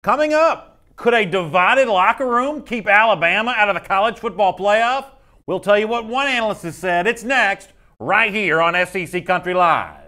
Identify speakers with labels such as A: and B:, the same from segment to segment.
A: Coming up, could a divided locker room keep Alabama out of the college football playoff? We'll tell you what one analyst has said. It's next, right here on SEC Country Live.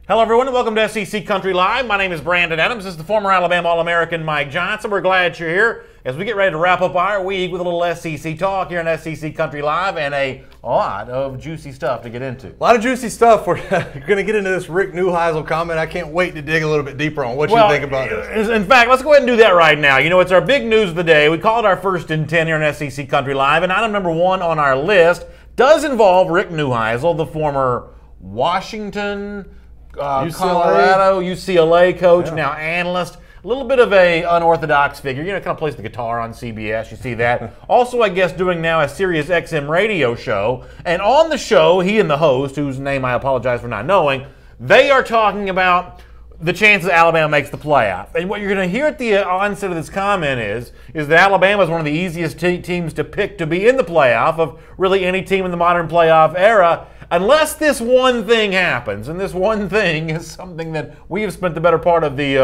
A: Hello, everyone, and welcome to SEC Country Live. My name is Brandon Adams. This is the former Alabama All-American Mike Johnson. We're glad you're here as we get ready to wrap up our week with a little SEC talk here on SEC Country Live and a lot of juicy stuff to get into.
B: A lot of juicy stuff. We're going to get into this Rick Neuheisel comment. I can't wait to dig a little bit deeper on what you think about it.
A: In fact, let's go ahead and do that right now. You know, it's our big news of the day. We call it our first and 10 here on SEC Country Live, and item number one on our list does involve Rick Neuheisel, the former Washington, Colorado, UCLA coach, now analyst. A little bit of a unorthodox figure. You know, kind of plays the guitar on CBS. You see that. Also, I guess, doing now a Sirius XM radio show. And on the show, he and the host, whose name I apologize for not knowing, they are talking about the chances Alabama makes the playoff. And what you're going to hear at the onset of this comment is that Alabama is one of the easiest teams to pick to be in the playoff of really any team in the modern playoff era. Unless this one thing happens, and this one thing is something that we have spent the better part of the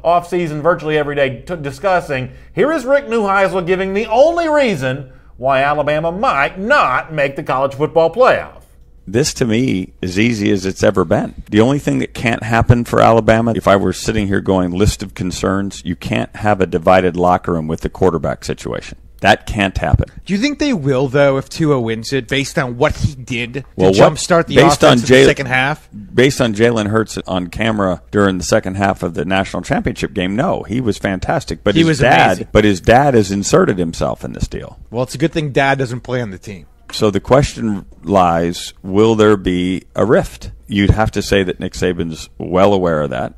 A: offseason virtually every day discussing, here is Rick Neuheisel giving the only reason why Alabama might not make the college football playoff.
C: This, to me, is easy as it's ever been. The only thing that can't happen for Alabama, if I were sitting here going list of concerns, you can't have a divided locker room with the quarterback situation. That can't happen.
D: Do you think they will, though, if Tua wins it, based on what he did to jumpstart the offense in the second half?
C: Based on Jalen Hurts on camera during the second half of the national championship game, no. He was fantastic. But his dad has inserted himself in this deal.
D: Well, it's a good thing Dad doesn't play on the team.
C: So the question lies, will there be a rift? You'd have to say that Nick Saban's well aware of that.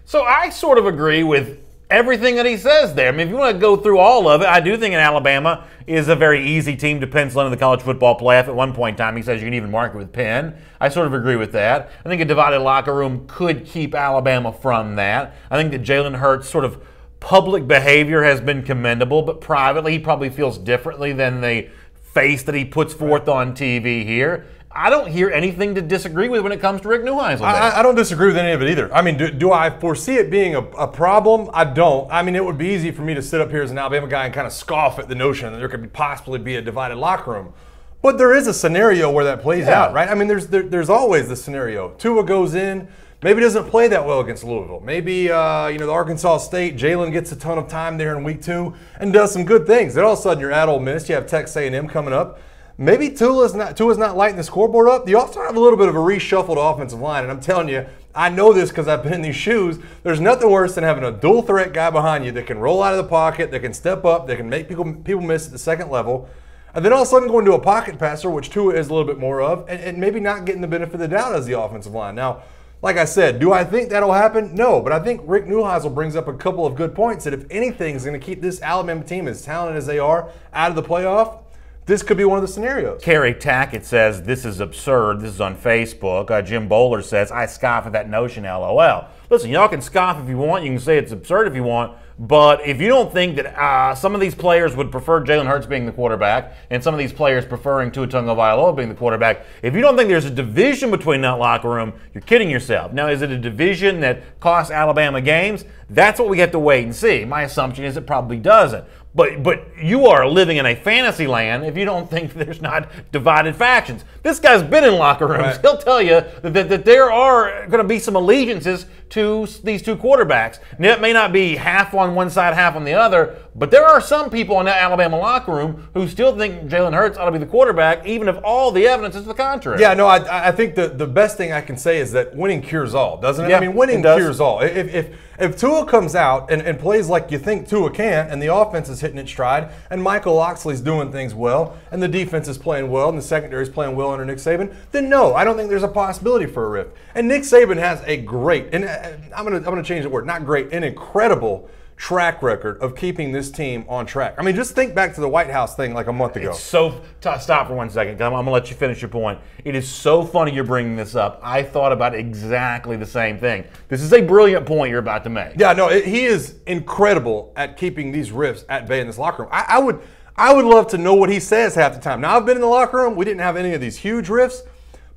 A: So I sort of agree with everything that he says there. I mean, if you want to go through all of it, I do think Alabama is a very easy team to pencil into the college football playoff. At one point in time, he says you can even mark it with pen. I sort of agree with that. I think a divided locker room could keep Alabama from that. I think that Jalen Hurts' sort of public behavior has been commendable, but privately he probably feels differently than the face that he puts forth on TV here. I don't hear anything to disagree with when it comes to Rick Neuheisel.
B: I don't disagree with any of it either. I mean, do I foresee it being a problem? I don't. I mean, it would be easy for me to sit up here as an Alabama guy and kind of scoff at the notion that there could possibly be a divided locker room. But there is a scenario where that plays out, right? I mean, there's always the scenario. Tua goes in, maybe doesn't play that well against Louisville. Maybe, the Arkansas State, Jalen gets a ton of time there in week 2 and does some good things. Then all of a sudden you're at Ole Miss, you have Texas A&M coming up. Maybe Tua's not lighting the scoreboard up. You also have a little bit of a reshuffled offensive line, and I'm telling you, I know this because I've been in these shoes. There's nothing worse than having a dual threat guy behind you that can roll out of the pocket, that can step up, that can make people miss at the second level, and then all of a sudden go into a pocket passer, which Tua is a little bit more of, and maybe not getting the benefit of the doubt as the offensive line. Now, like I said, do I think that'll happen? No, but I think Rick Neuheisel brings up a couple of good points that if anything is going to keep this Alabama team as talented as they are out of the playoff, this could be one of the scenarios.
A: Kerry Tackett says, this is absurd. This is on Facebook. Jim Bowler says, I scoff at that notion, LOL. Listen, y'all can scoff if you want. You can say it's absurd if you want. But if you don't think that some of these players would prefer Jalen Hurts being the quarterback and some of these players preferring Tua Tagovailoa being the quarterback, if you don't think there's a division between that locker room, you're kidding yourself. Now, is it a division that costs Alabama games? That's what we have to wait and see. My assumption is it probably doesn't. But you are living in a fantasy land if you don't think there's not divided factions. This guy's been in locker rooms. Right. He'll tell you that there are going to be some allegiances to these two quarterbacks. Now, it may not be half on one side, half on the other, but there are some people in that Alabama locker room who still think Jalen Hurts ought to be the quarterback, even if all the evidence is to the contrary.
B: Yeah, no, I think the best thing I can say is that winning cures all, doesn't it?
A: Yeah,
B: I mean, winning cures all. If Tua comes out and plays like you think Tua can, and the offense is hitting its stride, and Michael Locksley's doing things well, and the defense is playing well, and the secondary is playing well under Nick Saban, then no, I don't think there's a possibility for a rift. And Nick Saban has a great, and I'm gonna change the word, not great, an incredible track record of keeping this team on track. I mean, just think back to the White House thing like a month ago.
A: It's so stop for 1 second. I'm going to let you finish your point. It is so funny you're bringing this up. I thought about exactly the same thing. This is a brilliant point you're about to make.
B: Yeah, no, he is incredible at keeping these rifts at bay in this locker room. I would love to know what he says half the time. Now, I've been in the locker room. We didn't have any of these huge rifts,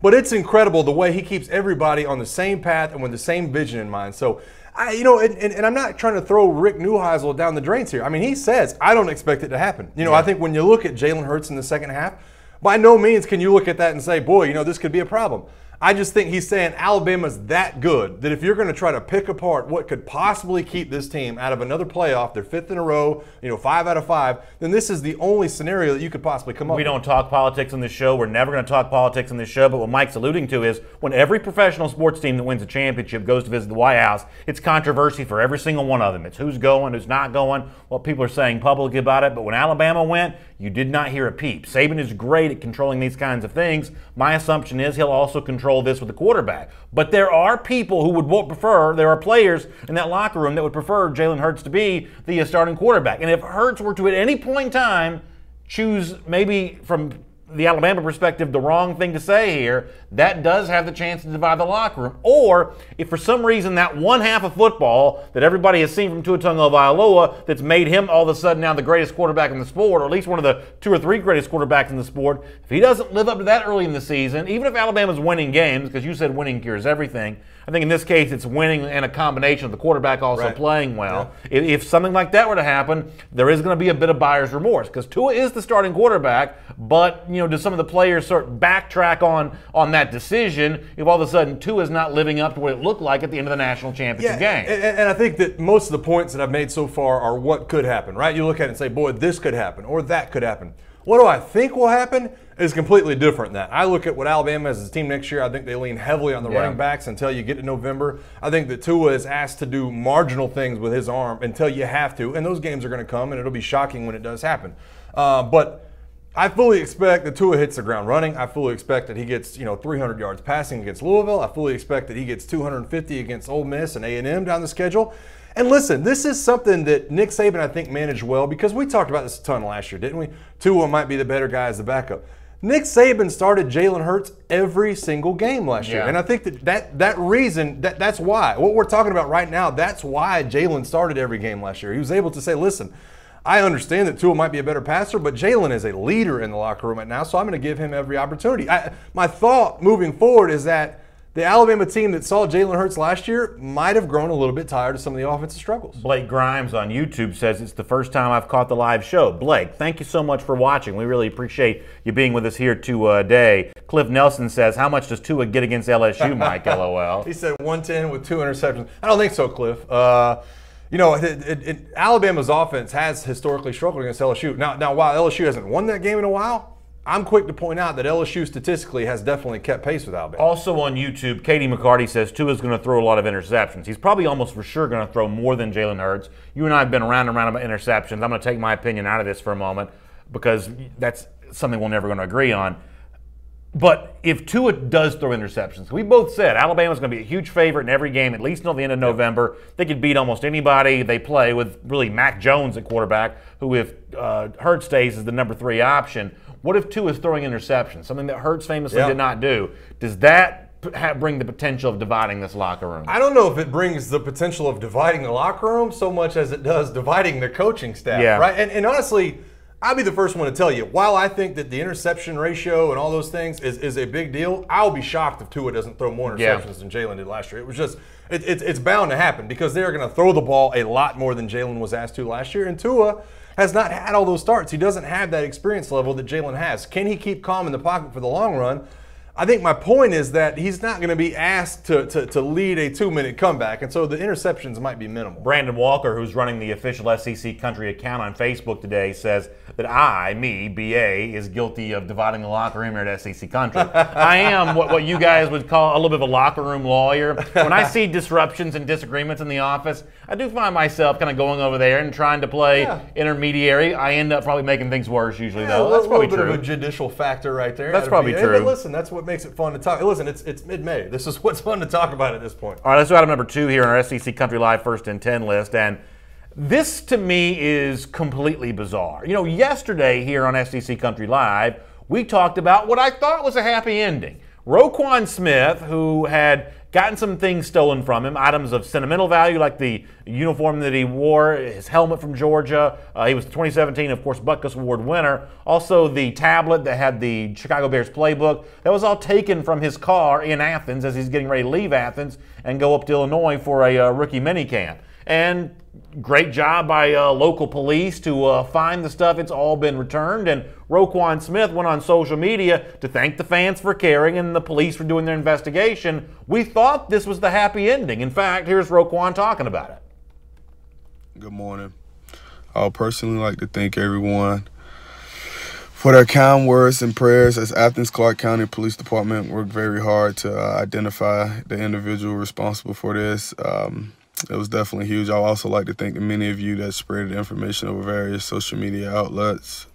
B: but it's incredible the way he keeps everybody on the same path and with the same vision in mind. So, and I'm not trying to throw Rick Neuheisel down the drains here. I mean, he says, I don't expect it to happen. I think when you look at Jalen Hurts in the second half, by no means can you look at that and say, boy, this could be a problem. I just think he's saying Alabama's that good that if you're going to try to pick apart what could possibly keep this team out of another playoff, they're 5th in a row, 5 out of 5, then this is the only scenario that you could possibly come up with.
A: We don't talk politics on this show. We're never going to talk politics on this show. But what Mike's alluding to is when every professional sports team that wins a championship goes to visit the White House, it's controversy for every single one of them. It's who's going, who's not going, what people are saying publicly about it. But when Alabama went, you did not hear a peep. Saban is great at controlling these kinds of things. My assumption is he'll also control this with the quarterback. But there are people who would prefer, there are players in that locker room that would prefer Jalen Hurts to be the starting quarterback. And if Hurts were to at any point in time choose maybe from the Alabama perspective the wrong thing to say here, that does have the chance to divide the locker room. Or if for some reason that one half of football that everybody has seen from Tua Tagovailoa that's made him all of a sudden now the greatest quarterback in the sport, or at least one of the 2 or 3 greatest quarterbacks in the sport, if he doesn't live up to that early in the season, even if Alabama's winning games, because you said winning cures everything, I think in this case it's winning and a combination of the quarterback also playing well. Yeah. If something like that were to happen, there is going to be a bit of buyer's remorse because Tua is the starting quarterback, but do some of the players sort of backtrack on that decision if all of a sudden Tua is not living up to what it looked like at the end of the national championship game?
B: And I think that most of the points that I've made so far are what could happen, right? You look at it and say, boy, this could happen or that could happen. What do I think will happen is completely different than that. I look at what Alabama has as a team next year. I think they lean heavily on the running backs until you get to November. I think that Tua is asked to do marginal things with his arm until you have to, and those games are going to come, and it'll be shocking when it does happen. But I fully expect that Tua hits the ground running. I fully expect that he gets 300 yards passing against Louisville. I fully expect that he gets 250 against Ole Miss and A&M down the schedule. And listen, this is something that Nick Saban, I think, managed well because we talked about this a ton last year, didn't we? Tua might be the better guy as the backup. Nick Saban started Jalen Hurts every single game last year. And I think that's why. What we're talking about right now, that's why Jalen started every game last year. He was able to say, listen, I understand that Tua might be a better passer, but Jalen is a leader in the locker room right now, so I'm going to give him every opportunity. My thought moving forward is that the Alabama team that saw Jalen Hurts last year might have grown a little bit tired of some of the offensive struggles.
A: Blake Grimes on YouTube says, it's the first time I've caught the live show. Blake, thank you so much for watching. We really appreciate you being with us here today. Cliff Nelson says, how much does Tua get against LSU, Mike? LOL.
B: He said 110 with 2 interceptions. I don't think so, Cliff. Alabama's offense has historically struggled against LSU. Now, while LSU hasn't won that game in a while, I'm quick to point out that LSU statistically has definitely kept pace with Alabama.
A: Also on YouTube, Katie McCarty says Tua's going to throw a lot of interceptions. He's probably almost for sure going to throw more than Jalen Hurts. You and I have been around and around about interceptions. I'm going to take my opinion out of this for a moment because that's something we're never going to agree on. But if Tua does throw interceptions, we both said Alabama's going to be a huge favorite in every game, at least until the end of November. They could beat almost anybody they play with really Mac Jones at quarterback, who if Hurts stays is the number 3 option. What if Tua is throwing interceptions, something that Hurts famously did not do? Does that bring the potential of dividing this locker room?
B: I don't know if it brings the potential of dividing the locker room so much as it does dividing the coaching staff, right? And honestly, I'll be the first one to tell you, while I think that the interception ratio and all those things is a big deal, I'll be shocked if Tua doesn't throw more interceptions than Jalen did last year. It was just, it's bound to happen because they're going to throw the ball a lot more than Jalen was asked to last year. And Tua has not had all those starts. He doesn't have that experience level that Jalen has. Can he keep calm in the pocket for the long run? I think my point is that he's not going to be asked to lead a 2-minute comeback, and so the interceptions might be minimal.
A: Brandon Walker, who's running the official SEC Country account on Facebook today, says that BA, is guilty of dividing the locker room here at SEC Country. I am what you guys would call a little bit of a locker room lawyer. When I see disruptions and disagreements in the office, I do find myself kind of going over there and trying to play intermediary. I end up probably making things worse usually, though. That's probably true.
B: A little bit of a judicial factor right there.
A: That's probably true.
B: But listen, that's what makes it fun to talk. Listen, it's mid-May. This is what's fun to talk about at this point.
A: All right, let's do item number 2 here on our SEC Country Live First and 10 list. And this, to me, is completely bizarre. Yesterday here on SEC Country Live, we talked about what I thought was a happy ending. Roquan Smith, who had gotten some things stolen from him, items of sentimental value like the uniform that he wore, his helmet from Georgia. He was the 2017, of course, Butkus Award winner. Also, the tablet that had the Chicago Bears playbook. That was all taken from his car in Athens as he's getting ready to leave Athens and go up to Illinois for a rookie minicamp. And great job by local police to find the stuff. It's all been returned. And Roquan Smith went on social media to thank the fans for caring and the police for doing their investigation. We thought this was the happy ending. In fact, here's Roquan talking about it.
E: Good morning. I would personally like to thank everyone for their kind words and prayers. As Athens Clarke County Police Department worked very hard to identify the individual responsible for this. It was definitely huge. I would also like to thank the many of you that spread the information over various social media outlets.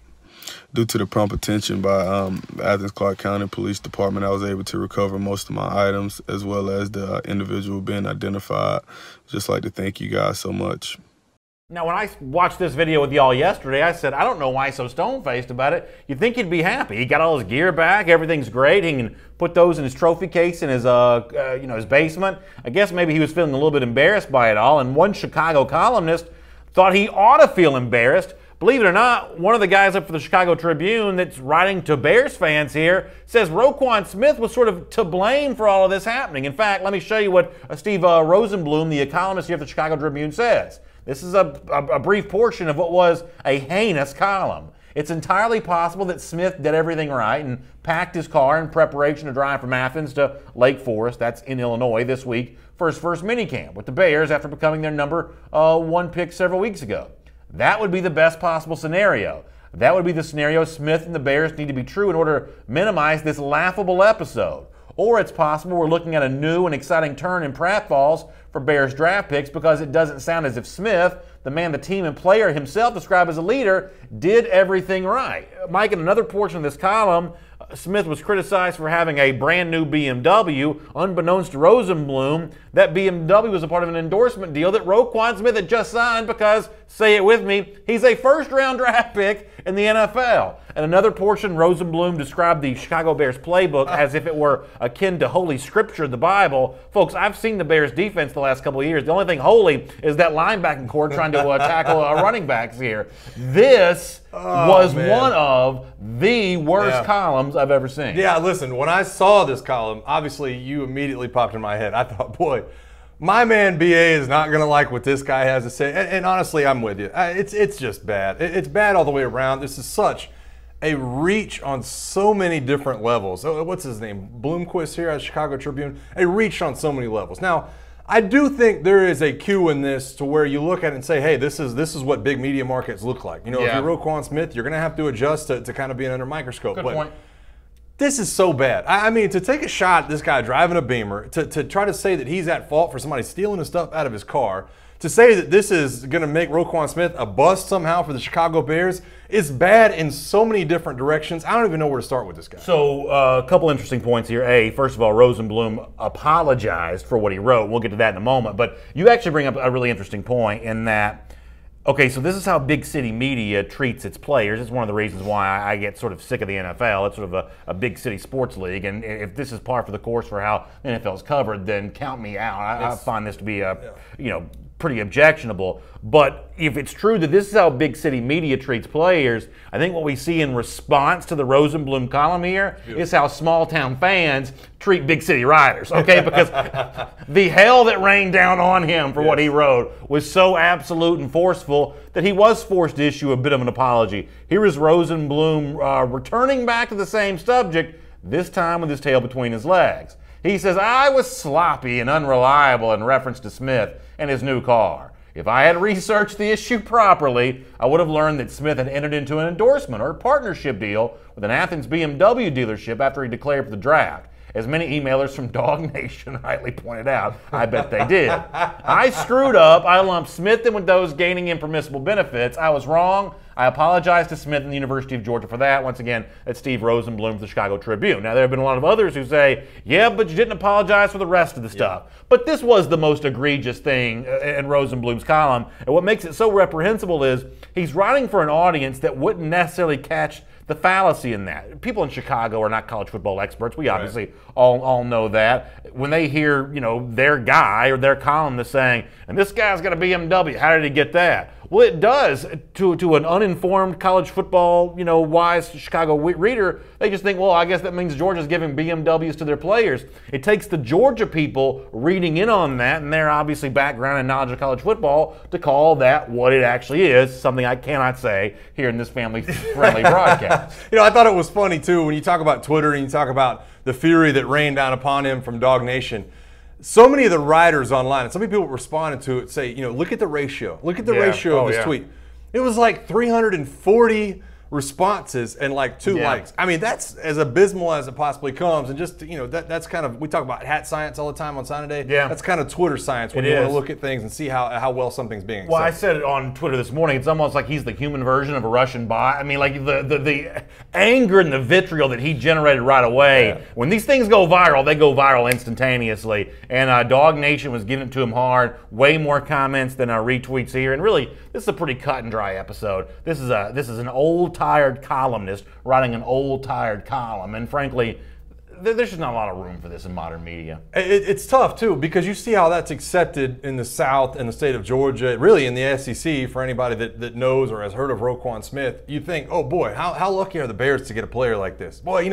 E: Due to the prompt attention by the Athens Clarke County Police Department, I was able to recover most of my items as well as the individual being identified. Just like to thank you guys so much.
A: Now, when I watched this video with y'all yesterday, I said, I don't know why he's so stone-faced about it. You'd think he'd be happy. He got all his gear back. Everything's great. He can put those in his trophy case in his, his basement. I guess maybe he was feeling a little bit embarrassed by it all. And one Chicago columnist thought he ought to feel embarrassed. Believe it or not, one of the guys up for the Chicago Tribune that's writing to Bears fans here says Roquan Smith was sort of to blame for all of this happening. In fact, let me show you what Steve Rosenblum, the columnist here at the Chicago Tribune, says. This is a brief portion of what was a heinous column. It's entirely possible that Smith did everything right and packed his car in preparation to drive from Athens to Lake Forest, that's in Illinois, this week for his first minicamp with the Bears after becoming their number 1 pick several weeks ago. That would be the best possible scenario. That would be the scenario Smith and the Bears need to be true in order to minimize this laughable episode. Or it's possible we're looking at a new and exciting turn in pratfalls for Bears draft picks because it doesn't sound as if Smith, the man the team and player himself described as a leader, did everything right. Mike, in another portion of this column, Smith was criticized for having a brand new BMW. Unbeknownst to Rosenblum, that BMW was a part of an endorsement deal that Roquan Smith had just signed because, say it with me, he's a first-round draft pick in the NFL. And another portion, Rosenblum described the Chicago Bears playbook as if it were akin to Holy Scripture, the Bible. Folks, I've seen the Bears defense the last couple of years. The only thing holy is that linebacking core trying to tackle running backs here. This was one of the worst columns I've ever seen.
B: Yeah, listen, when I saw this column, obviously you immediately popped in my head. I thought, boy, my man BA is not going to like what this guy has to say. And honestly, I'm with you. It's just bad. It's bad all the way around. This is such a reach on so many different levels. What's his name? Bloomquist here at Chicago Tribune. A reach on so many levels. Now, I do think there is a cue in this to where you look at it and say, hey, this is what big media markets look like. You know, if you're Roquan Smith, you're going to have to adjust to kind of being under a microscope.
A: Good point.
B: This is so bad. I mean, to take a shot at this guy driving a Beamer, to try to say that he's at fault for somebody stealing his stuff out of his car, to say that this is going to make Roquan Smith a bust somehow for the Chicago Bears is bad in so many different directions. I don't even know where to start with this guy.
A: So a couple interesting points here. First of all, Rosenblum apologized for what he wrote. We'll get to that in a moment. But you actually bring up a really interesting point in that, okay, so this is how big city media treats its players. It's one of the reasons why I get sort of sick of the NFL. It's sort of a big city sports league. And if this is par for the course for how the NFL is covered, then count me out. I find this to be pretty objectionable. But if it's true that this is how big city media treats players, I think what we see in response to the Rosenblum column here is how small town fans treat big city writers, okay? Because the hell that rained down on him for what he wrote was so absolute and forceful that he was forced to issue a bit of an apology. Here is Rosenblum returning back to the same subject, this time with his tail between his legs. He says, I was sloppy and unreliable in reference to Smith and his new car. If I had researched the issue properly, I would have learned that Smith had entered into an endorsement or partnership deal with an Athens BMW dealership after he declared for the draft. As many emailers from Dog Nation rightly pointed out, I bet they did. I screwed up. I lumped Smith in with those gaining impermissible benefits. I was wrong. I apologize to Smith and the University of Georgia for that. Once again, that's Steve Rosenblum of the Chicago Tribune. Now, there have been a lot of others who say, yeah, but you didn't apologize for the rest of the stuff. But this was the most egregious thing in Rosenblum's column. And what makes it so reprehensible is he's writing for an audience that wouldn't necessarily catch the fallacy in that. People in Chicago are not college football experts. We obviously all know that. When they hear, their guy or their columnist saying, and this guy's got a BMW, how did he get that? Well, it does to an uninformed college football, wise Chicago reader. They just think, well, I guess that means Georgia's giving BMWs to their players. It takes the Georgia people reading in on that and their obviously background and knowledge of college football to call that what it actually is, something I cannot say here in this family-friendly broadcast.
B: I thought it was funny, too, when you talk about Twitter and you talk about the fury that rained down upon him from Dog Nation. So many of the writers online, and some people responded to it, say, look at the ratio. Look at the ratio of this tweet. It was like 340 responses and like 2 likes. I mean, that's as abysmal as it possibly comes. And just, that's kind of, we talk about hat science all the time on Saturday.
A: Yeah.
B: That's kind of Twitter science when you want to look at things and see how well something's being accepted.
A: Well, I said it on Twitter this morning. It's almost like he's the human version of a Russian bot. I mean, like the anger and the vitriol that he generated right away. Yeah. When these things go viral, they go viral instantaneously. And Dog Nation was giving it to him hard. Way more comments than our retweets here. And really, this is a pretty cut and dry episode. This is an old, tired columnist writing an old, tired column. And frankly, there's just not a lot of room for this in modern media.
B: It's tough, too, because you see how that's accepted in the South and the state of Georgia, really in the SEC, for anybody that knows or has heard of Roquan Smith. You think, oh, boy, how lucky are the Bears to get a player like this? Boy,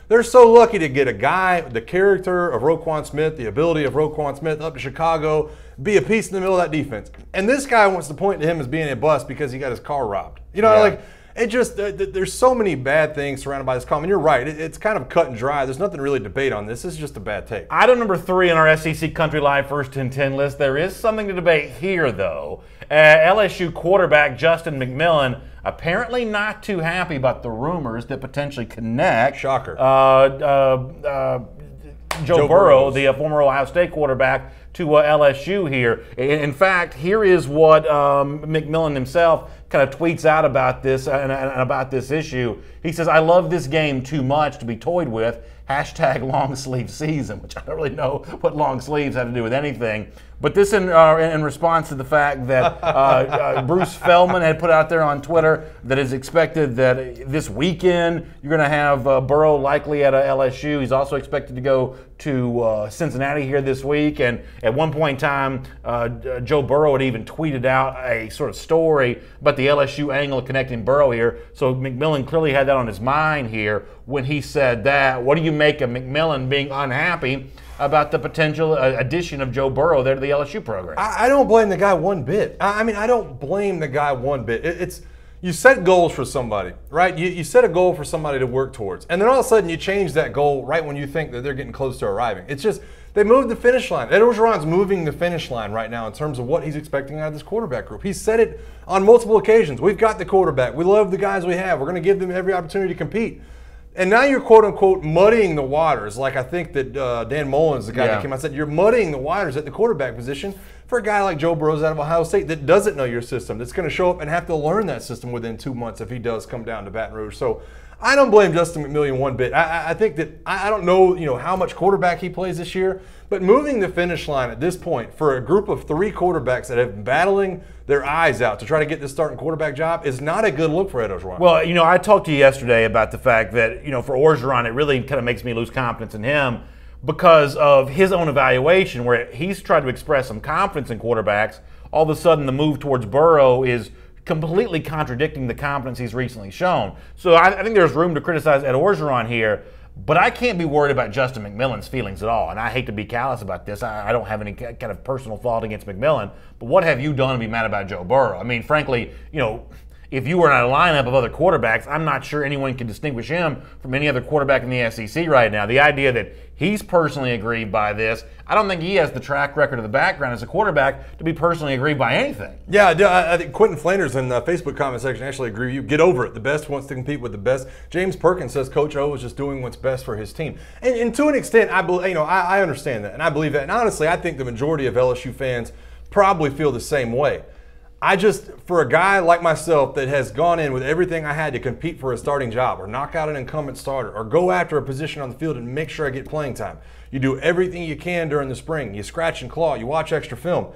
B: they're so lucky to get a guy, the character of Roquan Smith, the ability of Roquan Smith up to Chicago, be a piece in the middle of that defense. And this guy wants to point to him as being a bust because he got his car robbed. It just, there's so many bad things surrounded by this column. And you're right, it's kind of cut and dry. There's nothing really to debate on this. This is just a bad take.
A: Item number 3 on our SEC Country Live First and 10 list. There is something to debate here, though. LSU quarterback Justin McMillan apparently not too happy about the rumors that potentially connect.
B: Shocker.
A: Joe Burrow, the former Ohio State quarterback, to LSU here. In fact, here is what McMillan himself kind of tweets out about this and about this issue. He says, "I love this game too much to be toyed with. Hashtag long sleeve season," which I don't really know what long sleeves have to do with anything. But this in response to the fact that Bruce Feldman had put out there on Twitter that is expected that this weekend you're going to have Burrow likely at LSU. He's also expected to go to Cincinnati here this week. And at one point in time, Joe Burrow had even tweeted out a sort of story about the LSU angle of connecting Burrow here. So McMillan clearly had that on his mind here when he said that. What do you make of McMillan being unhappy about the potential addition of Joe Burrow there to the LSU program?
B: I don't blame the guy one bit. I mean, I don't blame the guy one bit. It's you set goals for somebody, right? You set a goal for somebody to work towards. And then all of a sudden you change that goal right when you think that they're getting close to arriving. It's just, they moved the finish line. Ed Orgeron's moving the finish line right now in terms of what he's expecting out of this quarterback group. He's said it on multiple occasions. We've got the quarterback. We love the guys we have. We're going to give them every opportunity to compete. And now you're, quote-unquote, muddying the waters. Like I think that Dan Mullen is the guy that came out and said, you're muddying the waters at the quarterback position for a guy like Joe Burrow out of Ohio State that doesn't know your system, that's going to show up and have to learn that system within 2 months if he does come down to Baton Rouge. So I don't blame Justin McMillan one bit. I think that I don't know, how much quarterback he plays this year, but moving the finish line at this point for a group of 3 quarterbacks that have been battling their eyes out to try to get this starting quarterback job is not a good look for Ed Orgeron.
A: Well, I talked to you yesterday about the fact that, for Orgeron, it really kind of makes me lose confidence in him because of his own evaluation where he's tried to express some confidence in quarterbacks. All of a sudden, the move towards Burrow is completely contradicting the confidence he's recently shown. So I think there's room to criticize Ed Orgeron here, but I can't be worried about Justin McMillan's feelings at all. And I hate to be callous about this. I don't have any kind of personal fault against McMillan, but what have you done to be mad about Joe Burrow? I mean, frankly, if you were in a lineup of other quarterbacks, I'm not sure anyone can distinguish him from any other quarterback in the SEC right now. The idea that he's personally aggrieved by this, I don't think he has the track record or the background as a quarterback to be personally aggrieved by anything.
B: Yeah, I think Quentin Flanders in the Facebook comment section actually agree with you. Get over it. The best wants to compete with the best. James Perkins says Coach O is just doing what's best for his team. And to an extent, I understand that, and I believe that. And honestly, I think the majority of LSU fans probably feel the same way. For a guy like myself that has gone in with everything I had to compete for a starting job or knock out an incumbent starter or go after a position on the field and make sure I get playing time. You do everything you can during the spring. You scratch and claw. You watch extra film.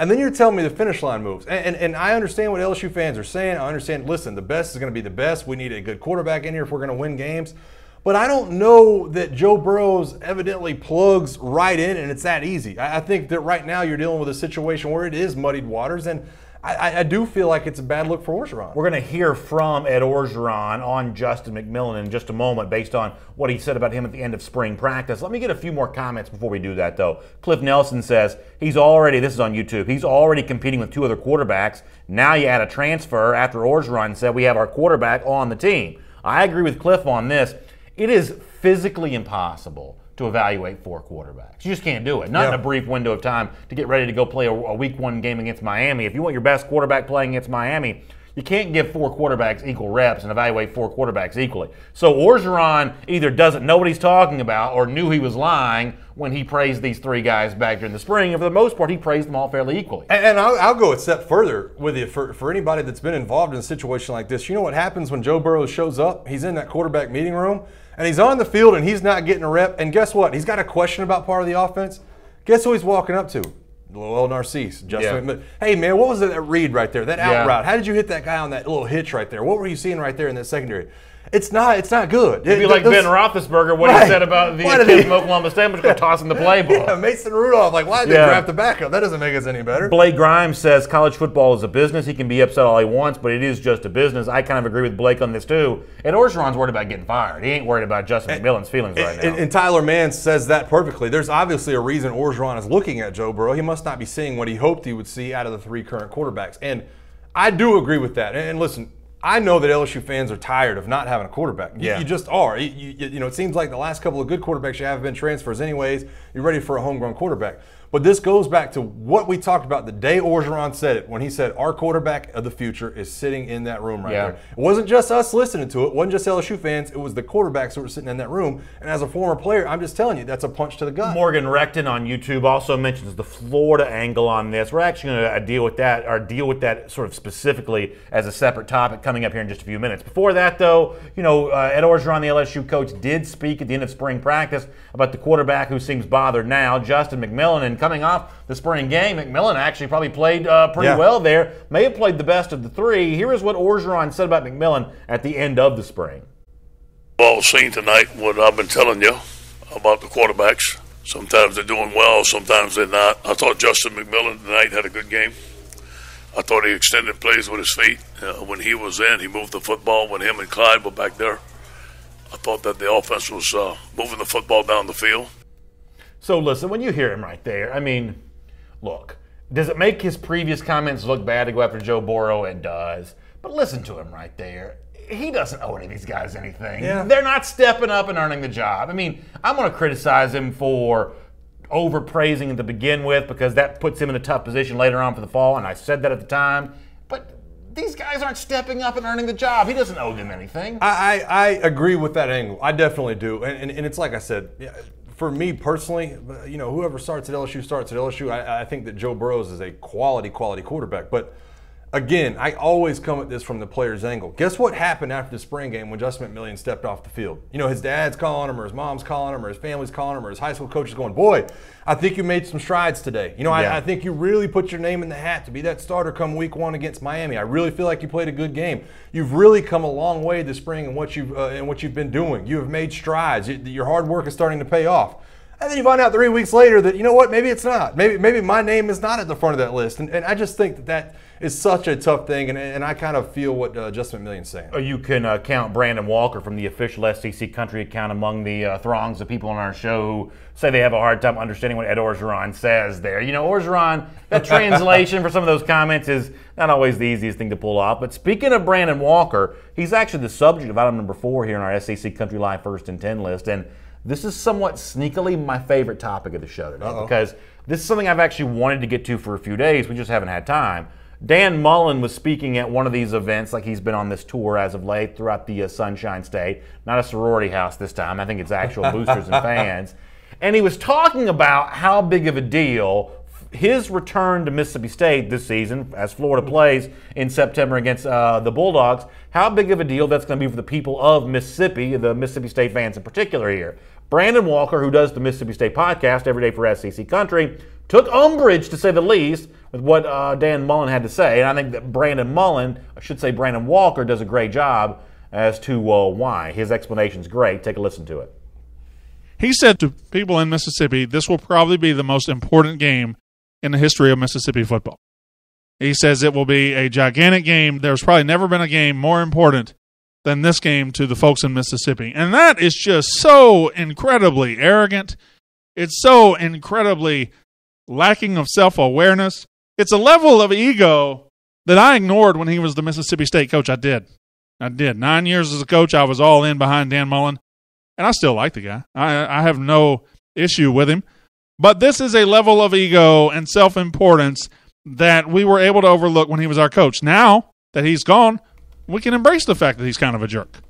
B: And then you're telling me the finish line moves. And I understand what LSU fans are saying. I understand, listen, the best is going to be the best. We need a good quarterback in here if we're going to win games. But I don't know that Joe Burrow's evidently plugs right in and it's that easy. I think that right now you're dealing with a situation where it is muddied waters, and I do feel like it's a bad look for Orgeron.
A: We're going to hear from Ed Orgeron on Justin McMillan in just a moment based on what he said about him at the end of spring practice. Let me get a few more comments before we do that, though. Cliff Nelson says he's already, this is on YouTube, he's already competing with 2 other quarterbacks. Now you add a transfer after Orgeron said we have our quarterback on the team. I agree with Cliff on this. It is physically impossible to evaluate 4 quarterbacks. You just can't do it. Not in a brief window of time to get ready to go play a week 1 game against Miami. If you want your best quarterback playing against Miami, you can't give 4 quarterbacks equal reps and evaluate 4 quarterbacks equally. So Orgeron either doesn't know what he's talking about or knew he was lying when he praised these 3 guys back during the spring. And for the most part, he praised them all fairly equally.
B: And I'll go a step further with you. For anybody that's been involved in a situation like this, you know what happens when Joe Burrow shows up? He's in that quarterback meeting room, and he's on the field, and he's not getting a rep. And guess what? He's got a question about part of the offense. Guess who he's walking up to? Little El Narcisse. Justin. Hey, man, what was that read right there? That out route. How did you hit that guy on that little hitch right there? What were you seeing right there in that secondary? It's not good.
A: It'd be like Ben Roethlisberger, what he said about the kid from Oklahoma State, was going to toss him the playbook.
B: Yeah, Mason Rudolph, like, why did they draft the backup? That doesn't make us any better.
A: Blake Grimes says college football is a business. He can be upset all he wants, but it is just a business. I kind of agree with Blake on this, too. And Orgeron's worried about getting fired. He ain't worried about Justin McMillan's feelings right now.
B: And Tyler Mann says that perfectly. There's obviously a reason Orgeron is looking at Joe Burrow. He must not be seeing what he hoped he would see out of the 3 current quarterbacks. And I do agree with that. And listen, I know that LSU fans are tired of not having a quarterback. You just are. You know, it seems like the last couple of good quarterbacks you have been transfers anyways. You're ready for a homegrown quarterback. But this goes back to what we talked about the day Orgeron said it, when he said our quarterback of the future is sitting in that room right there. It wasn't just us listening to it. It wasn't just LSU fans. It was the quarterbacks who were sitting in that room. And as a former player, I'm just telling you, that's a punch to the gut.
A: Morgan Recton on YouTube also mentions the Florida angle on this. We're actually going to deal with that sort of specifically as a separate topic coming up here in just a few minutes. Before that, though, you know, Ed Orgeron, the LSU coach, did speak at the end of spring practice about the quarterback who seems bothered now, Justin McMillan. And coming off the spring game, McMillan actually probably played pretty well there. May have played the best of the 3. Here is what Orgeron said about McMillan at the end of the spring.
F: Well, seen tonight what I've been telling you about the quarterbacks. Sometimes they're doing well, sometimes they're not. I thought Justin McMillan tonight had a good game. I thought he extended plays with his feet. When he was in, he moved the football when him and Clyde were back there. I thought that the offense was moving the football down the field.
A: So listen, when you hear him right there, I mean, look, does it make his previous comments look bad to go after Joe Burrow? It does. But listen to him right there. He doesn't owe any of these guys anything. They're not stepping up and earning the job. I mean, I'm going to criticize him for overpraising him to begin with because that puts him in a tough position later on for the fall, and I said that at the time. But these guys aren't stepping up and earning the job. He doesn't owe them anything.
B: I agree with that angle. I definitely do. And it's like I said, for me personally, you know, whoever starts at LSU starts at LSU. I think that Joe Burrow is a quality quarterback. But again, I always come at this from the player's angle. Guess what happened after the spring game when Justin McMillan stepped off the field? You know, his dad's calling him, or his mom's calling him, or his family's calling him, or his high school coach is going, boy, I think you made some strides today. You know, I think you really put your name in the hat to be that starter come week 1 against Miami. I really feel like you played a good game. You've really come a long way this spring in what you've been doing. You have made strides. Your hard work is starting to pay off. And then you find out 3 weeks later that, you know what, maybe it's not. Maybe my name is not at the front of that list. And I just think that is such a tough thing, and I kind of feel what Justin McMillan's saying.
A: You can count Brandon Walker from the official SEC Country account among the throngs of people on our show who say they have a hard time understanding what Ed Orgeron says there. You know, Orgeron, that translation for some of those comments is not always the easiest thing to pull off. But speaking of Brandon Walker, he's actually the subject of item number 4 here in our SEC Country Live First and 10 list. And this is somewhat sneakily my favorite topic of the show today because this is something I've actually wanted to get to for a few days. We just haven't had time. Dan Mullen was speaking at one of these events, like he's been on this tour as of late throughout the Sunshine State. Not a sorority house this time. I think it's actual boosters and fans. And he was talking about how big of a deal his return to Mississippi State this season, as Florida plays in September against the Bulldogs, how big of a deal that's going to be for the people of Mississippi, the Mississippi State fans in particular here. Brandon Walker, who does the Mississippi State podcast every day for SEC Country, took umbrage, to say the least, with what Dan Mullen had to say. And I think that Brandon Walker does a great job as to why. His explanation's great. Take a listen to it.
G: He said to people in Mississippi, this will probably be the most important game in the history of Mississippi football. He says it will be a gigantic game. There's probably never been a game more important than this game to the folks in Mississippi. And that is just so incredibly arrogant. It's so incredibly lacking of self-awareness. It's a level of ego that I ignored when he was the Mississippi State coach. I did. 9 years as a coach, I was all in behind Dan Mullen. And I still like the guy. I have no issue with him. But this is a level of ego and self-importance that we were able to overlook when he was our coach. Now that he's gone, we can embrace the fact that he's kind of a jerk.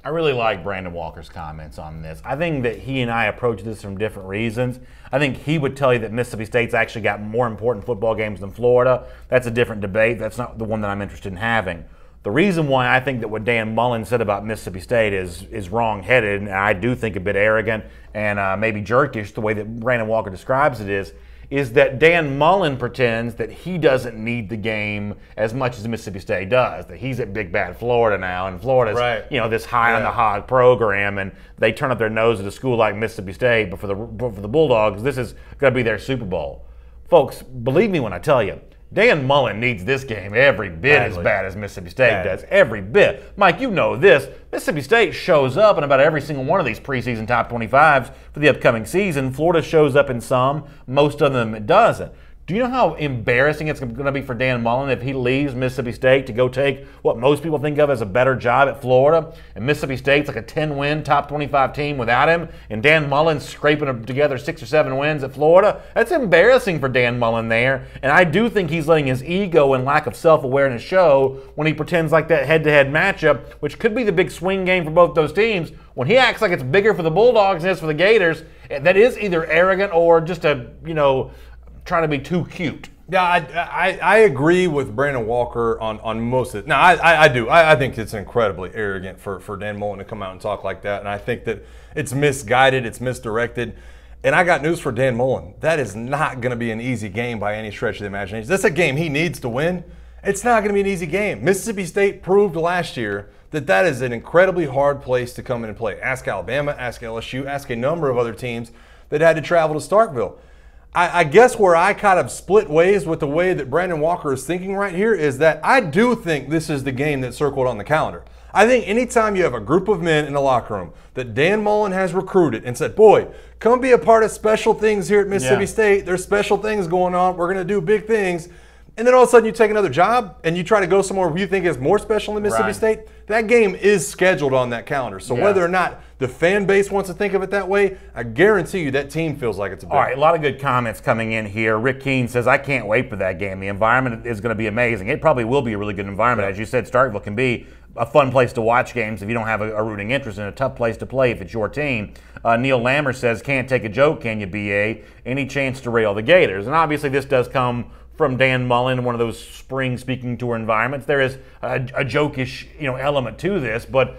A: I really like Brandon Walker's comments on this. I think that he and I approach this from different reasons. I think he would tell you that Mississippi State's actually got more important football games than Florida. That's a different debate. That's not the one that I'm interested in having. The reason why I think that what Dan Mullen said about Mississippi State is wrong-headed, and I do think a bit arrogant and maybe jerkish, the way that Brandon Walker describes it is that Dan Mullen pretends that he doesn't need the game as much as Mississippi State does, that he's at Big Bad Florida now, and Florida's this high on the hog program, and they turn up their nose at a school like Mississippi State, but for the Bulldogs, this is going to be their Super Bowl. Folks, believe me when I tell you, Dan Mullen needs this game every bit as bad as Mississippi State does. Every bit. Mike, you know this. Mississippi State shows up in about every single one of these preseason top 25s for the upcoming season. Florida shows up in some. Most of them it doesn't. Do you know how embarrassing it's going to be for Dan Mullen if he leaves Mississippi State to go take what most people think of as a better job at Florida? And Mississippi State's like a 10-win top 25 team without him, and Dan Mullen's scraping together 6 or 7 wins at Florida? That's embarrassing for Dan Mullen there, and I do think he's letting his ego and lack of self-awareness show when he pretends like that head-to-head matchup, which could be the big swing game for both those teams, when he acts like it's bigger for the Bulldogs than it is for the Gators. That is either arrogant or just trying to be too cute.
B: Yeah, I agree with Brandon Walker on most of it. Now, I do. I think it's incredibly arrogant for Dan Mullen to come out and talk like that, and I think that it's misguided, it's misdirected. And I got news for Dan Mullen. That is not going to be an easy game by any stretch of the imagination. That's a game he needs to win. It's not going to be an easy game. Mississippi State proved last year that is an incredibly hard place to come in and play. Ask Alabama, ask LSU, ask a number of other teams that had to travel to Starkville. I guess where I kind of split ways with the way that Brandon Walker is thinking right here is that I do think this is the game that's circled on the calendar. I think anytime you have a group of men in the locker room that Dan Mullen has recruited and said, boy, come be a part of special things here at Mississippi State. There's special things going on. We're going to do big things. And then all of a sudden you take another job and you try to go somewhere where you think is more special than Mississippi State, that game is scheduled on that calendar. So whether or not the fan base wants to think of it that way, I guarantee you that team feels like it's a big.
A: All right, a lot of good comments coming in here. Rick Keene says, I can't wait for that game. The environment is going to be amazing. It probably will be a really good environment. As you said, Starkville can be a fun place to watch games if you don't have a rooting interest, and a tough place to play if it's your team. Neil Lammer says, can't take a joke, can you, BA? Any chance to rail the Gators? And obviously this does come from Dan Mullen, one of those spring speaking tour environments. There is a jokish element to this, but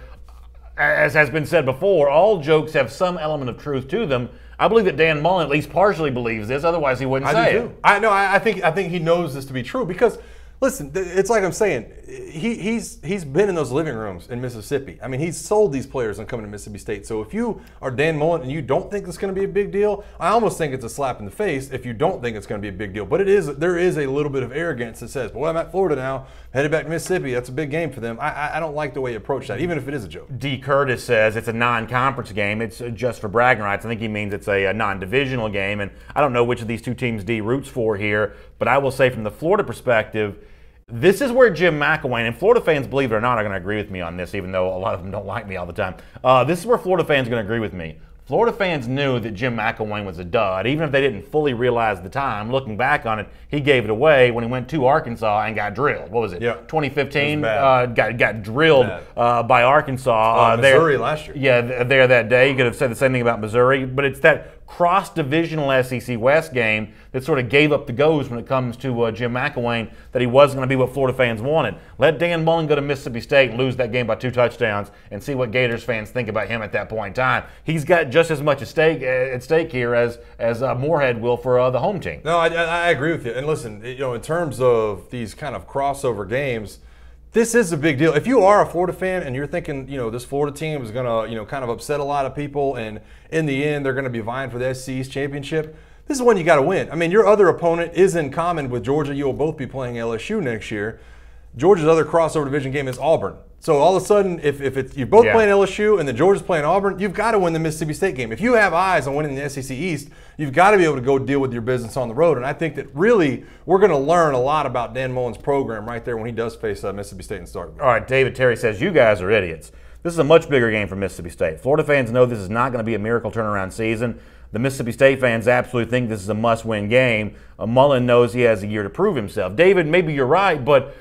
A: as has been said before, all jokes have some element of truth to them. I believe that Dan Mullen at least partially believes this, otherwise he wouldn't say it.
B: I think he knows this to be true because, listen, it's like I'm saying, he's been in those living rooms in Mississippi. I mean, he's sold these players on coming to Mississippi State. So if you are Dan Mullen and you don't think it's going to be a big deal, I almost think it's a slap in the face if you don't think it's going to be a big deal. But there is a little bit of arrogance that says, well, I'm at Florida now, headed back to Mississippi. That's a big game for them. I don't like the way you approach that, even if it is a joke.
A: D. Curtis says it's a non-conference game. It's just for bragging rights. I think he means it's a non-divisional game. And I don't know which of these two teams D roots for here, but I will say from the Florida perspective, this is where Jim McElwain, and Florida fans, believe it or not, are going to agree with me on this, even though a lot of them don't like me all the time. This is where Florida fans are going to agree with me. Florida fans knew that Jim McElwain was a dud, even if they didn't fully realize the time. Looking back on it, he gave it away when he went to Arkansas and got drilled. What was it? 2015? Got drilled by Arkansas.
B: Missouri last year.
A: Yeah, there that day. You could have said the same thing about Missouri, but it's that cross-divisional SEC West game that sort of gave up the ghost when it comes to Jim McElwain, that he wasn't going to be what Florida fans wanted. Let Dan Mullen go to Mississippi State and lose that game by 2 touchdowns and see what Gators fans think about him at that point in time. He's got just as much at stake here as Moorhead will for the home team.
B: No, I agree with you. And listen, in terms of these kind of crossover games, this is a big deal. If you are a Florida fan and you're thinking, this Florida team is going to, kind of upset a lot of people, and in the end they're going to be vying for the SEC East championship, this is one you got to win. I mean, your other opponent is in common with Georgia. You will both be playing LSU next year. Georgia's other crossover division game is Auburn. So all of a sudden, if you're both playing LSU and then Georgia's playing Auburn, you've got to win the Mississippi State game. If you have eyes on winning the SEC East, you've got to be able to go deal with your business on the road. And I think that really we're going to learn a lot about Dan Mullen's program right there when he does face Mississippi State in Starkville.
A: All right, David Terry says, you guys are idiots. This is a much bigger game for Mississippi State. Florida fans know this is not going to be a miracle turnaround season. The Mississippi State fans absolutely think this is a must-win game. Mullen knows he has a year to prove himself. David, maybe you're right, but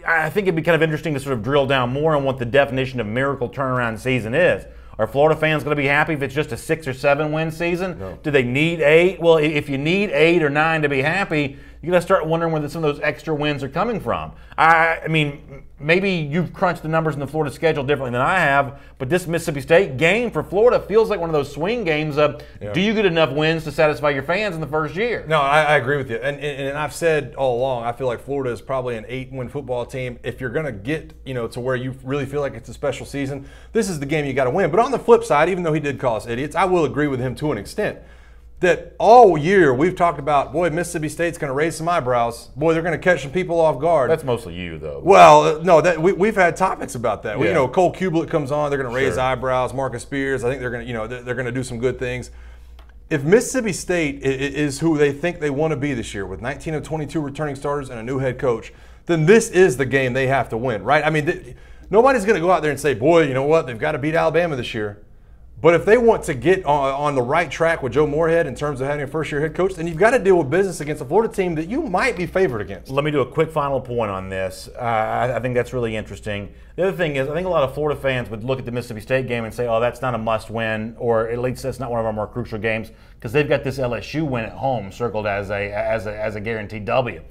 A: I think it'd be kind of interesting to sort of drill down more on what the definition of miracle turnaround season is. Are Florida fans going to be happy if it's just a 6 or 7 win season?
B: No.
A: Do they need 8? Well, if you need 8 or 9 to be happy, you got to start wondering where some of those extra wins are coming from. I mean, maybe you've crunched the numbers in the Florida schedule differently than I have, but this Mississippi State game for Florida feels like one of those swing games of, do you get enough wins to satisfy your fans in the first year?
B: No, I agree with you. And I've said all along, I feel like Florida is probably an 8-win football team. If you're going to get, to where you really feel like it's a special season, this is the game you got to win. But on the flip side, even though he did call us idiots, I will agree with him to an extent. That all year we've talked about, boy, Mississippi State's going to raise some eyebrows. Boy, they're going to catch some people off guard.
A: That's mostly you, though.
B: Well, no, we've had topics about that.
A: Yeah.
B: Cole Kublik comes on, they're going to raise eyebrows. Marcus Spears, I think they're going to, they're going to do some good things. If Mississippi State is who they think they want to be this year, with 19 of 22 returning starters and a new head coach, then this is the game they have to win, right? I mean, nobody's going to go out there and say, boy, you know what, they've got to beat Alabama this year. But if they want to get on the right track with Joe Moorhead in terms of having a first-year head coach, then you've got to deal with business against a Florida team that you might be favored against.
A: Let me do a quick final point on this. I think that's really interesting. The other thing is, I think a lot of Florida fans would look at the Mississippi State game and say, oh, that's not a must-win, or at least that's not one of our more crucial games, because they've got this LSU win at home circled as a guaranteed W.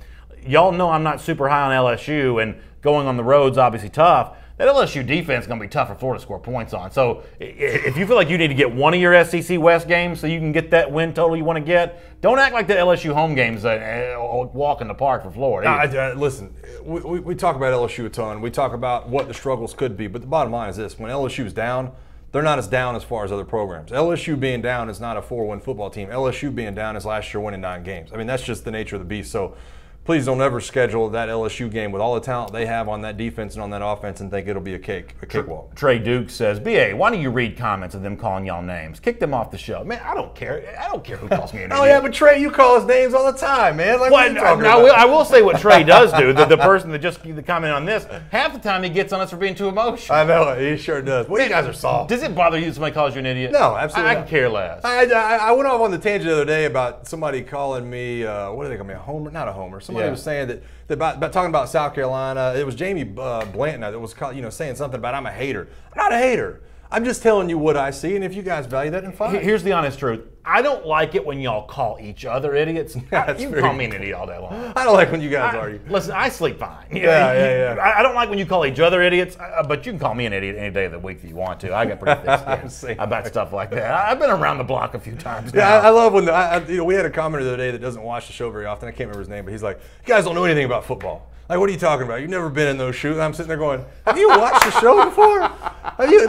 A: Y'all know I'm not super high on LSU, and going on the road's obviously tough. That LSU defense is going to be tough for Florida to score points on. So if you feel like you need to get one of your SEC West games so you can get that win total you want to get, don't act like the LSU home game's a walk in the park for Florida.
B: Listen, we talk about LSU a ton. We talk about what the struggles could be. But the bottom line is this. When LSU's down, they're not as down as far as other programs. LSU being down is not a 4-win football team. LSU being down is last year winning 9 games. I mean, that's just the nature of the beast. So please don't ever schedule that LSU game with all the talent they have on that defense and on that offense and think it'll be a cakewalk.
A: Trey Duke says, BA, why don't you read comments of them calling y'all names? Kick them off the show. Man, I don't care. I don't care who calls me an idiot.
B: Oh, yeah, but Trey, you call us names all the time, man. Like,
A: I will say what Trey does do. The person that just commented on this, half the time he gets on us for being too emotional.
B: I know, he sure does. Well, you guys are soft.
A: Does it bother you that somebody calls you an idiot?
B: No, absolutely
A: I can care less.
B: I went off on the tangent the other day about somebody calling me, what do they call me, a homer? Not a homer. Somebody was saying that about talking about South Carolina. It was Jamie Blanton that was saying something about I'm a hater. I'm not a hater. I'm just telling you what I see, and if you guys value that, then fine.
A: Here's the honest truth. I don't like it when y'all call each other idiots. You can call me an idiot all day long.
B: I don't like when you guys argue.
A: Listen, I sleep fine.
B: Yeah.
A: I don't like when you call each other idiots, but you can call me an idiot any day of the week that you want to. I got pretty thick skin about stuff like that. I've been around the block a few times now.
B: Yeah, I love when we had a commenter the other day that doesn't watch the show very often. I can't remember his name, but he's like, you guys don't know anything about football. Like, what are you talking about? You've never been in those shoes. And I'm sitting there going, have you watched the show before? Have you,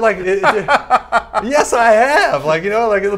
B: yes, I have.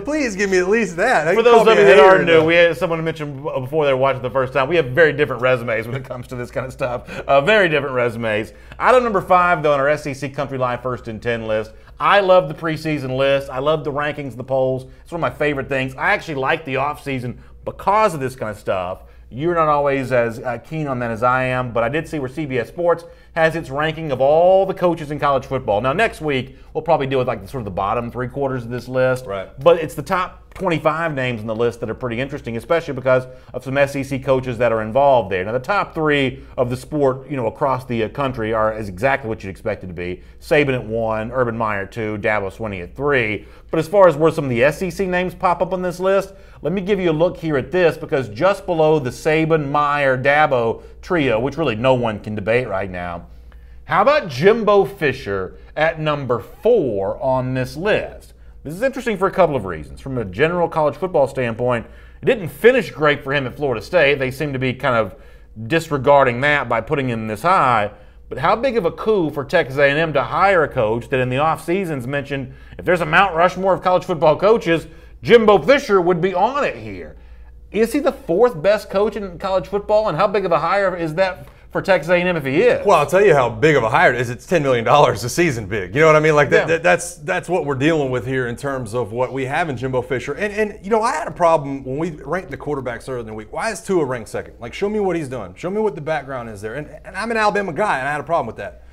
B: Please give me at least that.
A: For those of you that are new, we had someone mentioned before they were watching the first time, we have very different resumes when it comes to this kind of stuff. Very different resumes. Item number 5, though, on our SEC Country Live First and 10 list. I love the preseason list. I love the rankings, the polls. It's one of my favorite things. I actually like the offseason because of this kind of stuff. You're not always as keen on that as I am, but I did see where CBS Sports has its ranking of all the coaches in college football. Now, next week, we'll probably deal with the bottom 3/4 of this list.
B: Right.
A: But it's the top 25 names on the list that are pretty interesting, especially because of some SEC coaches that are involved there. Now, the top three of the sport, across the country is exactly what you'd expect it to be. Saban at 1, Urban Meyer at 2, Dabo Swinney at 3. But as far as where some of the SEC names pop up on this list, let me give you a look here at this, because just below the Saban, Meyer, Dabo trio, which really no one can debate right now, how about Jimbo Fisher at number 4 on this list? This is interesting for a couple of reasons. From a general college football standpoint, it didn't finish great for him at Florida State. They seem to be kind of disregarding that by putting him this high. But how big of a coup for Texas A&M to hire a coach that in the off-seasons mentioned if there's a Mount Rushmore of college football coaches, Jimbo Fisher would be on it here. Is he the 4th best coach in college football, and how big of a hire is that for Texas A&M if he is?
B: Well, I'll tell you how big of a hire it is. It's $10 million a season big. You know what I mean? Like that's what we're dealing with here in terms of what we have in Jimbo Fisher. And I had a problem when we ranked the quarterbacks earlier in the week. Why is Tua ranked second? Like, show me what he's done. Show me what the background is there. And I'm an Alabama guy, and I had a problem with that.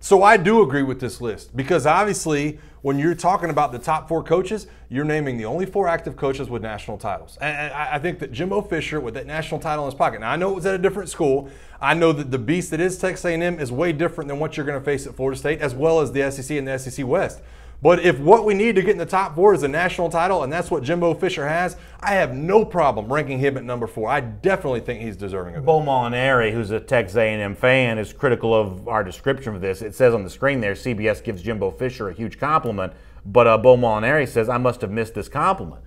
B: So I do agree with this list, because obviously when you're talking about the top 4 coaches, you're naming the only 4 active coaches with national titles. And I think that Jimbo Fisher, with that national title in his pocket, now I know it was at a different school. I know that the beast that is Texas A&M is way different than what you're going to face at Florida State, as well as the SEC and the SEC West. But if what we need to get in the top 4 is a national title, and that's what Jimbo Fisher has, I have no problem ranking him at number 4. I definitely think he's deserving of it.
A: Bo Molinari, who's a Texas A&M fan, is critical of our description of this. It says on the screen there, CBS gives Jimbo Fisher a huge compliment, but Bo Molinari says, I must have missed this compliment.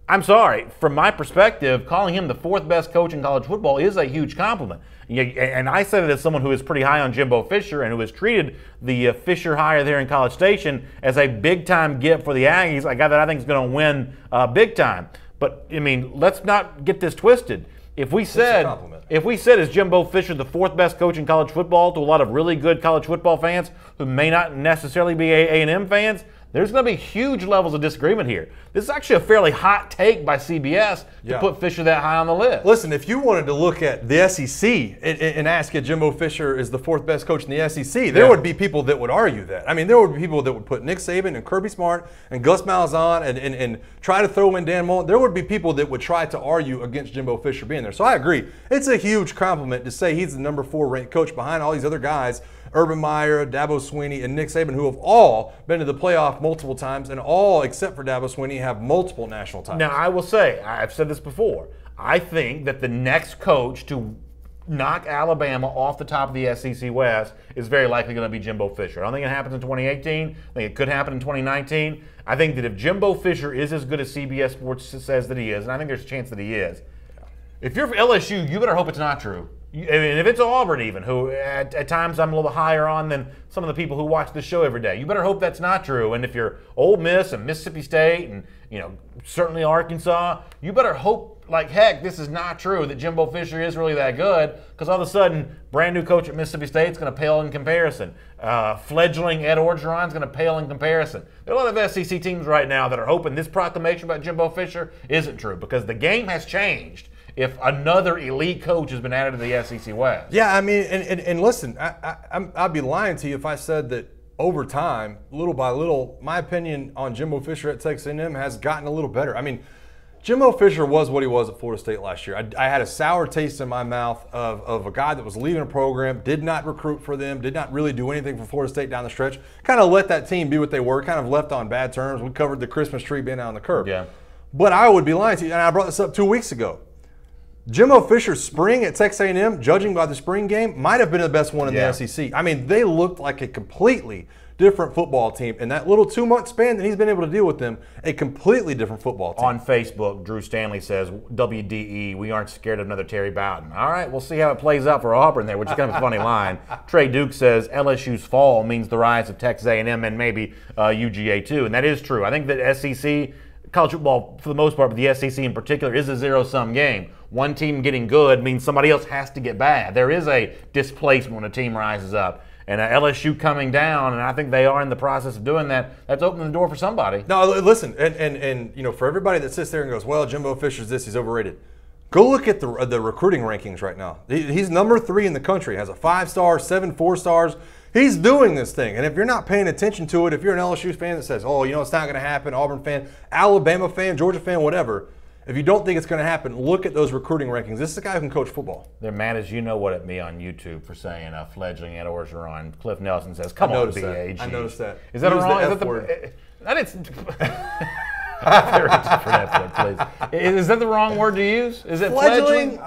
A: I'm sorry. From my perspective, calling him the 4th best coach in college football is a huge compliment. And I said it as someone who is pretty high on Jimbo Fisher and who has treated the Fisher hire there in College Station as a big-time get for the Aggies, a guy that I think is going to win big time. But, I mean, let's not get this twisted. If we said, is Jimbo Fisher the 4th best coach in college football to a lot of really good college football fans who may not necessarily be A&M fans, there's going to be huge levels of disagreement here. This is actually a fairly hot take by CBS to put Fisher that high on the list.
B: Listen, if you wanted to look at the SEC and ask if Jimbo Fisher is the 4th best coach in the SEC, there would be people that would argue that. I mean, there would be people that would put Nick Saban and Kirby Smart and Gus Malzahn and try to throw in Dan Mullen. There would be people that would try to argue against Jimbo Fisher being there. So I agree. It's a huge compliment to say he's the number 4 ranked coach behind all these other guys, Urban Meyer, Dabo Swinney, and Nick Saban, who have all been to the playoff multiple times, and all, except for Dabo Swinney, have multiple national titles.
A: Now, I will say, I've said this before, I think that the next coach to knock Alabama off the top of the SEC West is very likely going to be Jimbo Fisher. I don't think it happens in 2018. I think it could happen in 2019. I think that if Jimbo Fisher is as good as CBS Sports says that he is, and I think there's a chance that he is, if you're LSU, you better hope it's not true. I mean, if it's Auburn even, who at times I'm a little higher on than some of the people who watch this show every day, you better hope that's not true. And if you're Ole Miss and Mississippi State and, certainly Arkansas, you better hope like heck this is not true, that Jimbo Fisher is really that good, because all of a sudden, brand new coach at Mississippi State is going to pale in comparison. Fledgling Ed Orgeron is going to pale in comparison. There are a lot of SEC teams right now that are hoping this proclamation about Jimbo Fisher isn't true, because the game has changed if another elite coach has been added to the SEC West.
B: Yeah, I mean, and listen, I'd be lying to you if I said that over time, little by little, my opinion on Jimbo Fisher at Texas A&M has gotten a little better. I mean, Jimbo Fisher was what he was at Florida State last year. I had a sour taste in my mouth of a guy that was leaving a program, did not recruit for them, did not really do anything for Florida State down the stretch, kind of let that team be what they were, kind of left on bad terms. We covered the Christmas tree being out on the curb.
A: Yeah.
B: But I would be lying to you, and I brought this up 2 weeks ago. Jimbo Fisher's spring at Texas A&M, judging by the spring game, might have been the best one in the SEC. I mean, they looked like a completely different football team. In that little 2-month span that he's been able to deal with them, a completely different football team.
A: On Facebook, Drew Stanley says, WDE, we aren't scared of another Terry Bowden. All right, we'll see how it plays out for Auburn there, which is kind of a funny line. Trey Duke says, LSU's fall means the rise of Texas A&M and maybe UGA too. And that is true. I think that SEC, college football for the most part, but the SEC in particular, is a zero-sum game. One team getting good means somebody else has to get bad. There is a displacement when a team rises up. And LSU coming down, and I think they are in the process of doing that, that's opening the door for somebody.
B: No, listen, and for everybody that sits there and goes, well, Jimbo Fisher's this, he's overrated. Go look at the recruiting rankings right now. He's number 3 in the country, has a 5-star, 7 4-stars. He's doing this thing. And if you're not paying attention to it, if you're an LSU fan that says, oh, it's not going to happen, Auburn fan, Alabama fan, Georgia fan, whatever, if you don't think it's going to happen, look at those recruiting rankings. This is a guy who can coach football.
A: They're mad as you know what at me on YouTube for saying fledgling Ed Orgeron. Cliff Nelson says, come on, BAG.
B: I noticed that.
A: Is that wrong? Is that
B: word.
A: I didn't. Very different Netflix, please. Is that the wrong word to use? Is it fledgling?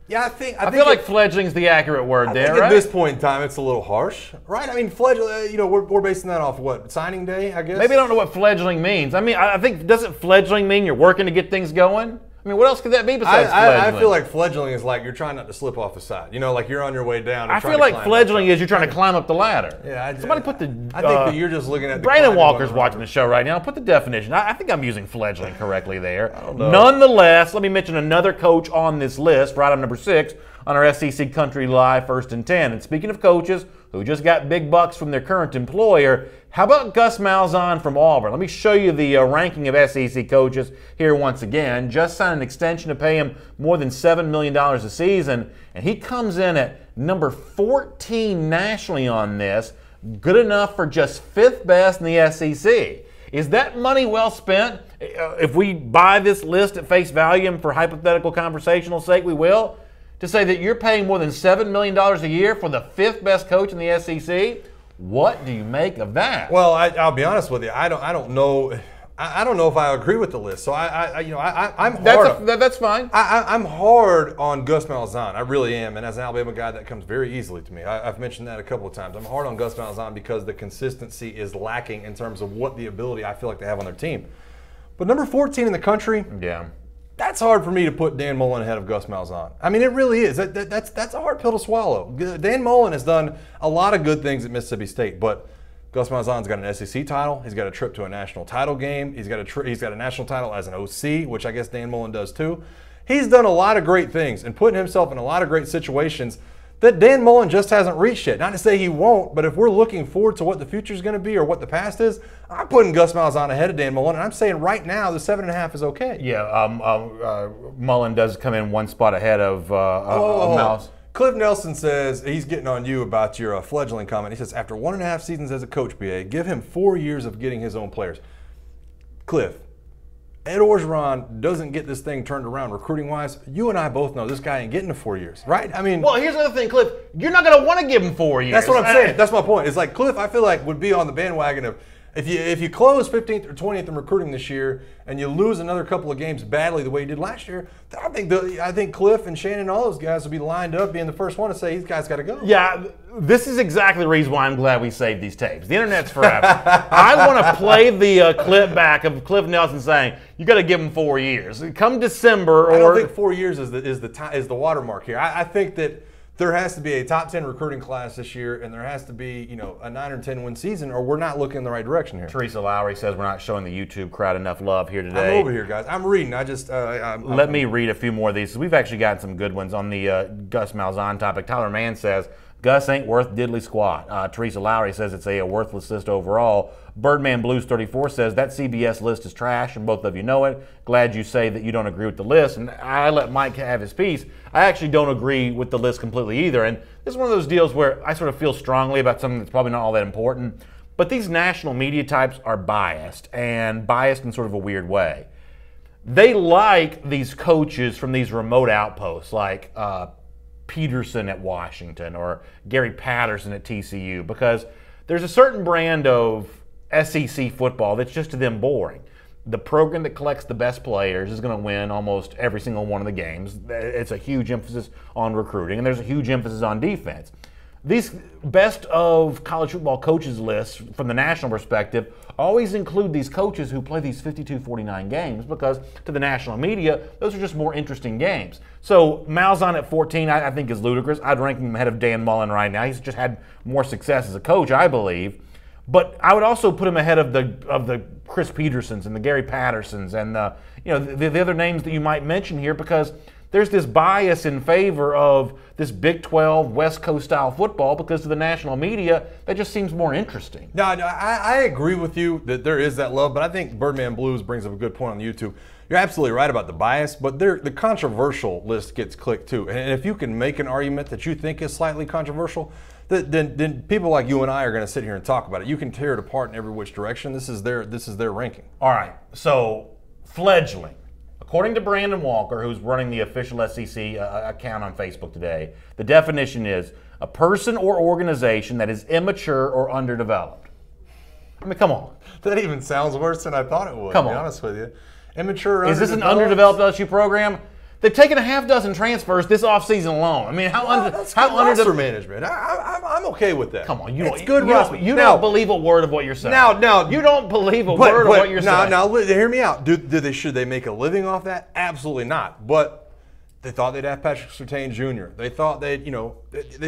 B: Yeah, I
A: feel like fledgling's the accurate word there, right?
B: At this point in time, it's a little harsh, right? I mean, fledgling, we're basing that off what? Signing day, I guess?
A: Maybe I don't know what fledgling means. I mean, I think, doesn't fledgling mean you're working to get things going? I mean, what else could that be besides fledgling?
B: I feel like fledgling is like you're trying not to slip off the side. Like you're on your way down.
A: I feel like fledgling is you're trying to climb up the ladder.
B: Yeah,
A: somebody put the.
B: I think that you're just looking at.
A: Brandon Walker's watching the show right now. Put the definition. I think I'm using fledgling correctly there.
B: I don't know.
A: Nonetheless, let me mention another coach on this list, right on number 6 on our SEC Country Live 1st and 10. And speaking of coaches who just got big bucks from their current employer, how about Gus Malzahn from Auburn? Let me show you the ranking of SEC coaches here once again. Just signed an extension to pay him more than $7 million a season, and he comes in at number 14 nationally on this, good enough for just 5th best in the SEC. Is that money well spent? If we buy this list at face value and for hypothetical conversational sake, we will, to say that you're paying more than $7 million a year for the 5th best coach in the SEC? What do you make of that?
B: Well, I'll be honest with you. I don't know. I don't know if I agree with the list. So I'm hard.
A: That's fine.
B: I'm hard on Gus Malzahn. I really am. And as an Alabama guy, that comes very easily to me. I've mentioned that a couple of times. I'm hard on Gus Malzahn because the consistency is lacking in terms of what the ability I feel like they have on their team. But number 14 in the country.
A: Yeah.
B: That's hard for me to put Dan Mullen ahead of Gus Malzahn. I mean, it really is. That's a hard pill to swallow. Dan Mullen has done a lot of good things at Mississippi State, but Gus Malzahn's got an SEC title. He's got a trip to a national title game. He's got a national title as an OC, which I guess Dan Mullen does too. He's done a lot of great things and putting himself in a lot of great situations that Dan Mullen just hasn't reached yet. Not to say he won't, but if we're looking forward to what the future is going to be or what the past is, I'm putting Gus Malzahn ahead of Dan Mullen, and I'm saying right now the 7.5 is okay.
A: Yeah, Mullen does come in one spot ahead of Mouse.
B: Cliff Nelson says he's getting on you about your fledgling comment. He says after 1.5 seasons as a coach, BA, give him 4 years of getting his own players. Cliff, Ed Orgeron doesn't get this thing turned around recruiting-wise. You and I both know this guy ain't getting to 4 years, right? I mean,
A: well, here's the other thing, Cliff. You're not going to want to give him 4 years.
B: That's what I'm saying. That's my point. It's like Cliff, I feel like, would be on the bandwagon of if you close 15th or 20th in recruiting this year and you lose another couple of games badly the way you did last year, I think Cliff and Shannon and all those guys will be lined up being the first one to say these guys got to go.
A: Yeah, this is exactly the reason why I'm glad we saved these tapes. The internet's forever. I want to play the clip back of Cliff Nelson saying you got to give him 4 years. Come December,
B: I don't think 4 years is the watermark here. I think that there has to be a top 10 recruiting class this year, and there has to be, a 9 or 10 win season, or we're not looking in the right direction here.
A: Teresa Lowry says we're not showing the YouTube crowd enough love here today.
B: I'm over here, guys. I'm reading.
A: Let me read a few more of these. We've actually gotten some good ones on the Gus Malzahn topic. Tyler Mann says Gus ain't worth diddly squat. Teresa Lowry says it's a worthless list overall. Birdman Blues 34 says that CBS list is trash, and both of you know it. Glad you say that you don't agree with the list, and I let Mike have his piece. I actually don't agree with the list completely either, and this is one of those deals where I sort of feel strongly about something that's probably not all that important, but these national media types are biased, and biased in sort of a weird way. They like these coaches from these remote outposts, like Peterson at Washington or Gary Patterson at TCU, because there's a certain brand of SEC football that's just to them boring. The program that collects the best players is going to win almost every single one of the games. It's a huge emphasis on recruiting, and there's a huge emphasis on defense. These best of college football coaches lists from the national perspective always include these coaches who play these 52-49 games because to the national media, those are just more interesting games. So Malzahn at 14 I think is ludicrous. I'd rank him ahead of Dan Mullen right now. He's just had more success as a coach, I believe. But I would also put him ahead of the Chris Petersons and the Gary Pattersons and the other names that you might mention here, because there's this bias in favor of this Big 12 West Coast style football because to the national media that just seems more interesting.
B: No, I agree with you that there is that love, but I think Birdman Blues brings up a good point on YouTube. you're absolutely right about the bias, but the controversial list gets clicked too. And if you can make an argument that you think is slightly controversial, then people like you and I are going to sit here and talk about it. You can tear it apart in every which direction. This is their ranking.
A: All right. So fledgling, according to Brandon Walker, who's running the official SEC account on Facebook today, the definition is a person or organization that is immature or underdeveloped. I mean, come on.
B: That even sounds worse than I thought it would.
A: Come on.
B: To be honest with you, immature.
A: Is this an underdeveloped LSU program? They've taken a half dozen transfers this offseason alone. I mean, how
B: roster management? I'm okay with that.
A: Come on,
B: it's good roster.
A: You don't believe a word of what you're saying.
B: Now,
A: you don't believe a word of what you're saying.
B: Now, hear me out. Should they make a living off that? Absolutely not. But they thought they'd have Patrick Surtain Jr. They thought they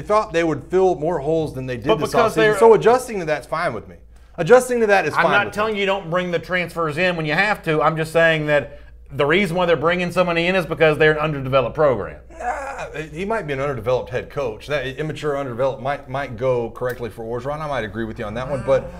B: thought they would fill more holes than they did this offseason. So adjusting to that's fine with me. Adjusting to that is fine.
A: I'm not telling you don't bring the transfers in when you have to. I'm just saying that the reason why they're bringing somebody in is because they're an underdeveloped program.
B: He might be an underdeveloped head coach. That immature, underdeveloped might go correctly for Orgeron. I might agree with you on that one, but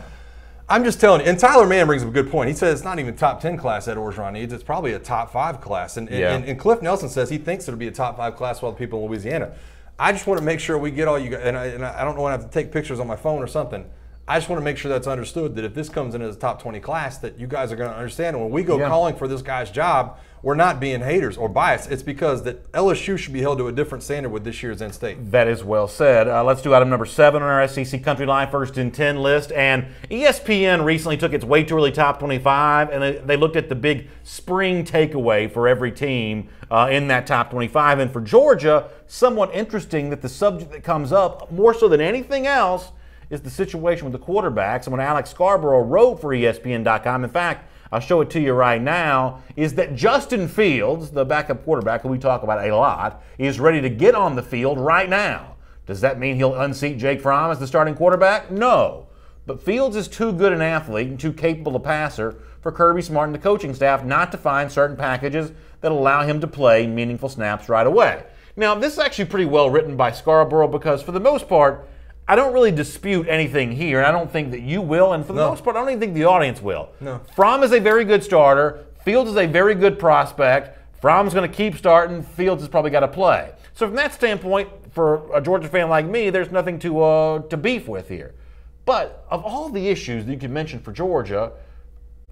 B: I'm just telling you. And Tyler Mann brings up a good point. He says it's not even top 10 class that Orgeron needs. It's probably a top 5 class. And Cliff Nelson says he thinks it'll be a top 5 class for all the people in Louisiana. I just want to make sure we get all you guys. And I don't want to have to take pictures on my phone or something. I just want to make sure that's understood that if this comes in as a top 20 class, that you guys are going to understand. And when we go calling for this guy's job, we're not being haters or biased. It's because that LSU should be held to a different standard with this year's in-state.
A: That is well said. Let's do item number 7 on our SEC Country Line First and 10 list. And ESPN recently took its way too early top 25, and they looked at the big spring takeaway for every team in that top 25. And for Georgia, somewhat interesting that the subject that comes up more so than anything else is the situation with the quarterbacks. And what Alex Scarborough wrote for ESPN.com, in fact, I'll show it to you right now, is that Justin Fields, the backup quarterback who we talk about a lot, is ready to get on the field right now. Does that mean he'll unseat Jake Fromm as the starting quarterback? No. But Fields is too good an athlete and too capable a passer for Kirby Smart and the coaching staff not to find certain packages that allow him to play meaningful snaps right away. Now, this is actually pretty well written by Scarborough because for the most part, I don't really dispute anything here, and I don't think that you will, and for the most part, I don't even think the audience will.
B: No.
A: Fromm is a very good starter. Fields is a very good prospect. Fromm's going to keep starting. Fields has probably got to play. So from that standpoint, for a Georgia fan like me, there's nothing to beef with here. But of all the issues that you could mention for Georgia,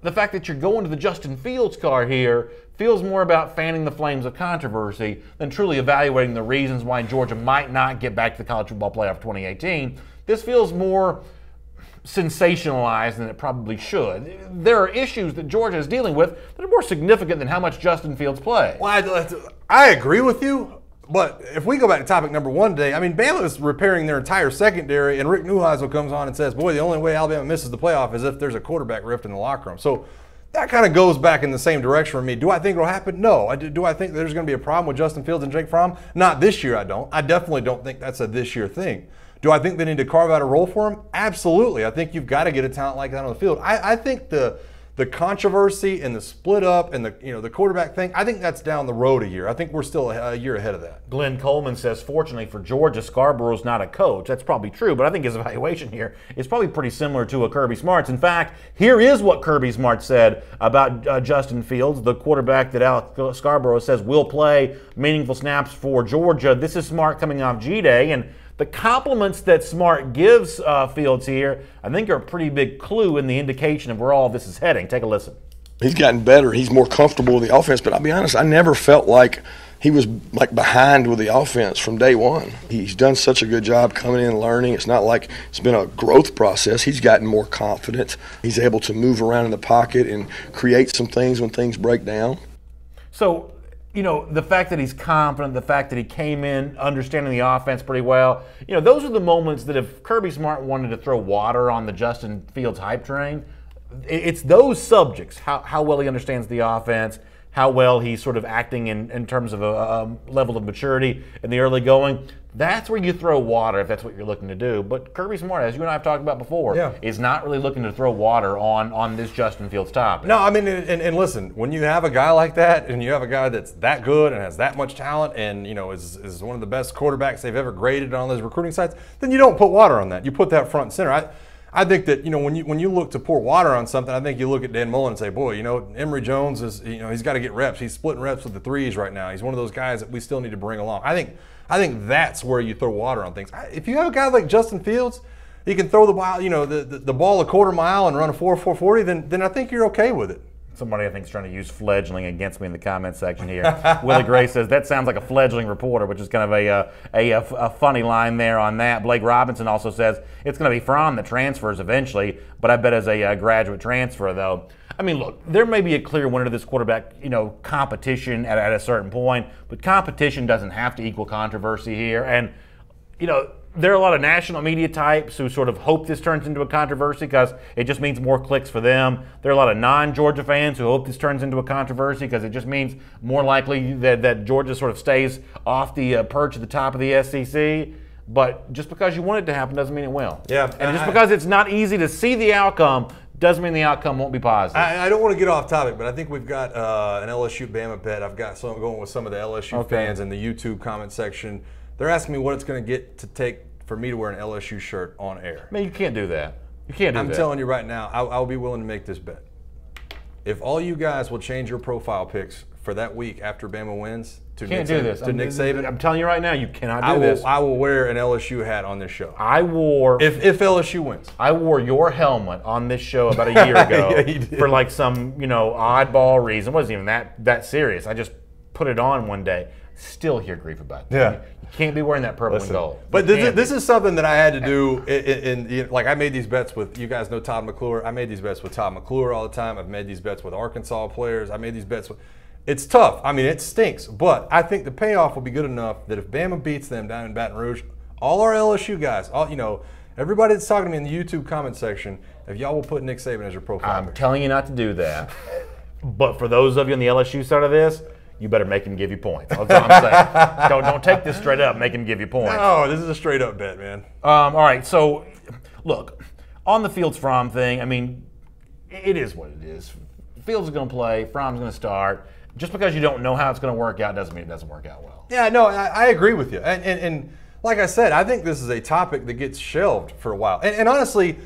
A: the fact that you're going to the Justin Fields car here feels more about fanning the flames of controversy than truly evaluating the reasons why Georgia might not get back to the College Football Playoff 2018. This feels more sensationalized than it probably should. There are issues that Georgia is dealing with that are more significant than how much Justin Fields plays.
B: Well, I agree with you. But if we go back to topic number 1 today, I mean, Bama is repairing their entire secondary, and Rick Neuheisel comes on and says, boy, the only way Alabama misses the playoff is if there's a quarterback rift in the locker room. So that kind of goes back in the same direction for me. Do I think it'll happen? No. Do I think there's going to be a problem with Justin Fields and Jake Fromm? Not this year, I don't. I definitely don't think that's a this year thing. Do I think they need to carve out a role for him? Absolutely. I think you've got to get a talent like that on the field. I think the controversy and the split up and the quarterback thing, I think that's down the road a year. I think we're still a year ahead of that.
A: Glenn Coleman says, fortunately for Georgia, Scarborough's not a coach. That's probably true, but I think his evaluation here is probably pretty similar to a Kirby Smart's. In fact, here is what Kirby Smart said about Justin Fields, the quarterback that Alex Scarborough says will play meaningful snaps for Georgia. This is Smart coming off G-Day, and the compliments that Smart gives Fields here, I think, are a pretty big clue in the indication of where all of this is heading. Take a listen.
H: He's gotten better. He's more comfortable with the offense. But I'll be honest, I never felt like he was like behind with the offense from day one. He's done such a good job coming in and learning. It's not like it's been a growth process. He's gotten more confident. He's able to move around in the pocket and create some things when things break down.
A: So, the fact that he's confident, the fact that he came in understanding the offense pretty well, those are the moments that if Kirby Smart wanted to throw water on the Justin Fields hype train, it's those subjects, how well he understands the offense, how well he's sort of acting in terms of a level of maturity in the early going. That's where you throw water if that's what you're looking to do. But Kirby Smart, as you and I have talked about before, is not really looking to throw water on this Justin Fields topic.
B: No, I mean, and listen, when you have a guy like that and you have a guy that's that good and has that much talent and, is one of the best quarterbacks they've ever graded on those recruiting sites, then you don't put water on that. You put that front and center. I think that, when you look to pour water on something, I think you look at Dan Mullen and say, boy, Emory Jones is, he's got to get reps. He's splitting reps with the threes right now. He's one of those guys that we still need to bring along. I think that's where you throw water on things. If you have a guy like Justin Fields, he can throw the ball, the ball a quarter mile and run a 4.40, then I think you're okay with it.
A: Somebody I think is trying to use fledgling against me in the comment section here. Willie Gray says that sounds like a fledgling reporter, which is kind of a funny line there on that. Blake Robinson also says it's going to be Fromm that transfers eventually, but I bet as a graduate transfer though. I mean, look, there may be a clear winner to this quarterback, competition at a certain point, but competition doesn't have to equal controversy here. And there are a lot of national media types who sort of hope this turns into a controversy because it just means more clicks for them. There are a lot of non-Georgia fans who hope this turns into a controversy because it just means more likely that Georgia sort of stays off the perch at the top of the SEC. But just because you want it to happen doesn't mean it will.
B: Yeah,
A: and just because it's not easy to see the outcome doesn't mean the outcome won't be positive.
B: I don't want to get off topic, but I think we've got an LSU Bama bet. I've got some going with some of the LSU fans in the YouTube comment section. They're asking me what it's going to take for me to wear an LSU shirt on air.
A: Man, you can't do that. You can't do that.
B: I'm telling you right now, I'll be willing to make this bet. If all you guys will change your profile pics for that week after Bama wins to Nick Saban.
A: I'm telling you right now, you cannot do this.
B: I will wear an LSU hat on this show. If LSU wins.
A: I wore your helmet on this show about a year ago for like some oddball reason. It wasn't even that serious. I just put it on one day. Still hear grief about it.
B: Yeah.
A: You can't be wearing that purple and gold.
B: But this is something that I had to do. Like I made these bets with, you guys know Todd McClure. I made these bets with Todd McClure all the time. I've made these bets with Arkansas players. I made these bets with. It's tough. I mean, it stinks. But I think the payoff will be good enough that if Bama beats them down in Baton Rouge, all our LSU guys, everybody that's talking to me in the YouTube comment section, if y'all will put Nick Saban as your profile.
A: I'm telling you not to do that. But for those of you on the LSU side of this, you better make him give you points. That's what I'm saying. Don't take this straight up. Make him give you points.
B: No, this is a straight up bet, man.
A: All right, so look, on the Fields Fromm thing, I mean, it is what it is. Fields is going to play. Fromm's going to start. Just because you don't know how it's going to work out doesn't mean it doesn't work out well.
B: Yeah, no, I agree with you. And like I said, I think this is a topic that gets shelved for a while. And honestly,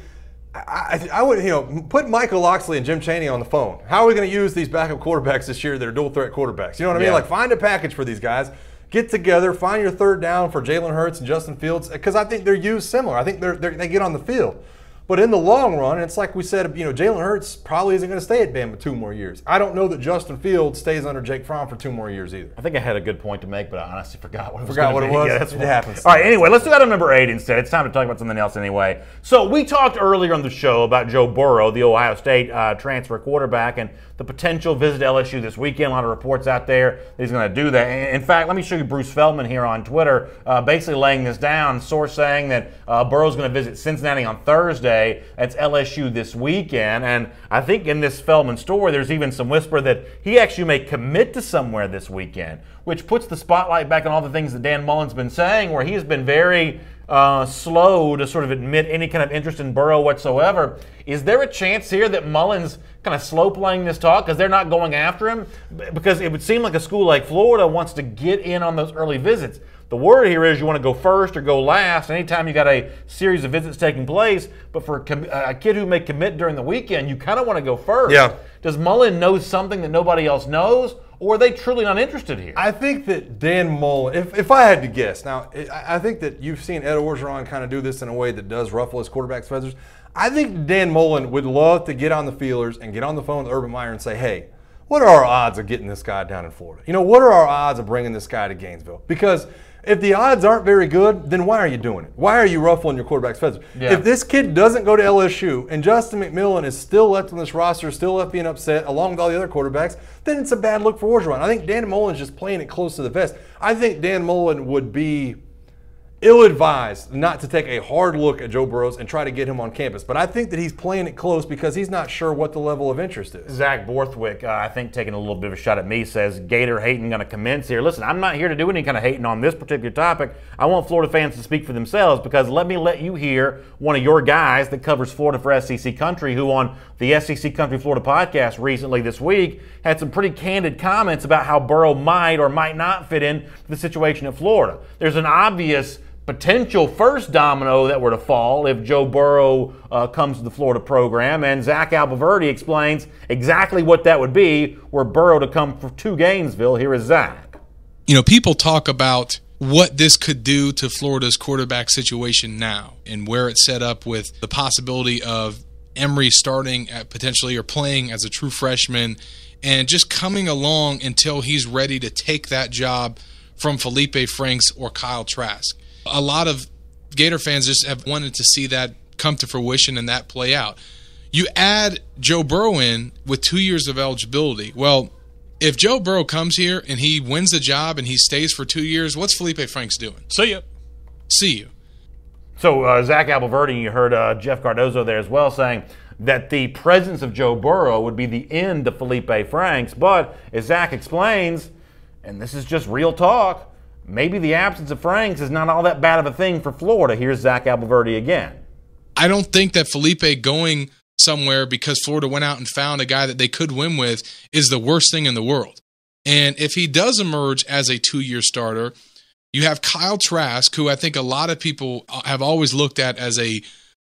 B: I would, put Michael Locksley and Jim Chaney on the phone. How are we going to use these backup quarterbacks this year that are dual threat quarterbacks? You know what I mean? Like, find a package for these guys. Get together, find your third down for Jalen Hurts and Justin Fields, because I think they're used similar. I think they get on the field. But in the long run, it's like we said, Jalen Hurts probably isn't going to stay at Bama 2 more years. I don't know that Justin Fields stays under Jake Fromm for 2 more years either.
A: I think I had a good point to make, but I honestly forgot what it was.
B: Yeah, that's what happens.
A: All right, anyway, let's do item number 8 instead. It's time to talk about something else anyway. So we talked earlier on the show about Joe Burrow, the Ohio State transfer quarterback, and the potential visit to LSU this weekend. A lot of reports out there that he's going to do that. In fact, let me show you Bruce Feldman here on Twitter basically laying this down. Source saying that Burrow's going to visit Cincinnati on Thursday. That's LSU this weekend. And I think in this Feldman story, there's even some whisper that he actually may commit to somewhere this weekend, which puts the spotlight back on all the things that Dan Mullen's been saying, where he has been very slow to sort of admit any kind of interest in Burrow whatsoever. Is there a chance here that Mullen's kind of slow playing this talk because they're not going after him? Because it would seem like a school like Florida wants to get in on those early visits. The word here is you want to go first or go last anytime you got a series of visits taking place. But for a kid who may commit during the weekend, you kind of want to go first.
B: Yeah.
A: Does Mullen know something that nobody else knows? Or are they truly not interested here?
B: I think that Dan Mullen, if I had to guess, now I think that you've seen Ed Orgeron kind of do this in a way that does ruffle his quarterback's feathers. I think Dan Mullen would love to get on the feelers and get on the phone with Urban Meyer and say, hey, what are our odds of getting this guy down in Florida? What are our odds of bringing this guy to Gainesville? Because if the odds aren't very good, then why are you doing it? Why are you ruffling your quarterback's feathers? Yeah. If this kid doesn't go to LSU and Justin McMillan is still left on this roster, still left being upset along with all the other quarterbacks, then it's a bad look for Orgeron. I think Dan Mullen's just playing it close to the vest. I think Dan Mullen would be ill-advised not to take a hard look at Joe Burrow and try to get him on campus. But I think that he's playing it close because he's not sure what the level of interest is.
A: Zach Borthwick, I think taking a little bit of a shot at me, says Gator hating going to commence here. Listen, I'm not here to do any kind of hating on this particular topic. I want Florida fans to speak for themselves because let me let you hear one of your guys that covers Florida for SEC Country, who on the SEC Country Florida podcast recently this week had some pretty candid comments about how Burrow might or might not fit in the situation at Florida. There's an obvious potential first domino that were to fall if Joe Burrow comes to the Florida program. And Zach Alberverdi explains exactly what that would be were Burrow to come to Gainesville. Here is Zach.
I: You know, people talk about what this could do to Florida's quarterback situation now and where it's set up with the possibility of Emory starting at potentially or playing as a true freshman and just coming along until he's ready to take that job from Felipe Franks or Kyle Trask. A lot of Gator fans just have wanted to see that come to fruition and that play out. You add Joe Burrow in with 2 years of eligibility. Well, if Joe Burrow comes here and he wins the job and he stays for 2 years, what's Felipe Franks doing?
G: See you.
I: See you.
A: So Zach Alberverdi, you heard Jeff Cardozo there as well saying that the presence of Joe Burrow would be the end of Felipe Franks. But as Zach explains, and this is just real talk, maybe the absence of Franks is not all that bad of a thing for Florida. Here's Zach Alberverdi again.
I: I don't think that Felipe going somewhere because Florida went out and found a guy that they could win with is the worst thing in the world. And if he does emerge as a 2-year starter, you have Kyle Trask, who I think a lot of people have always looked at as a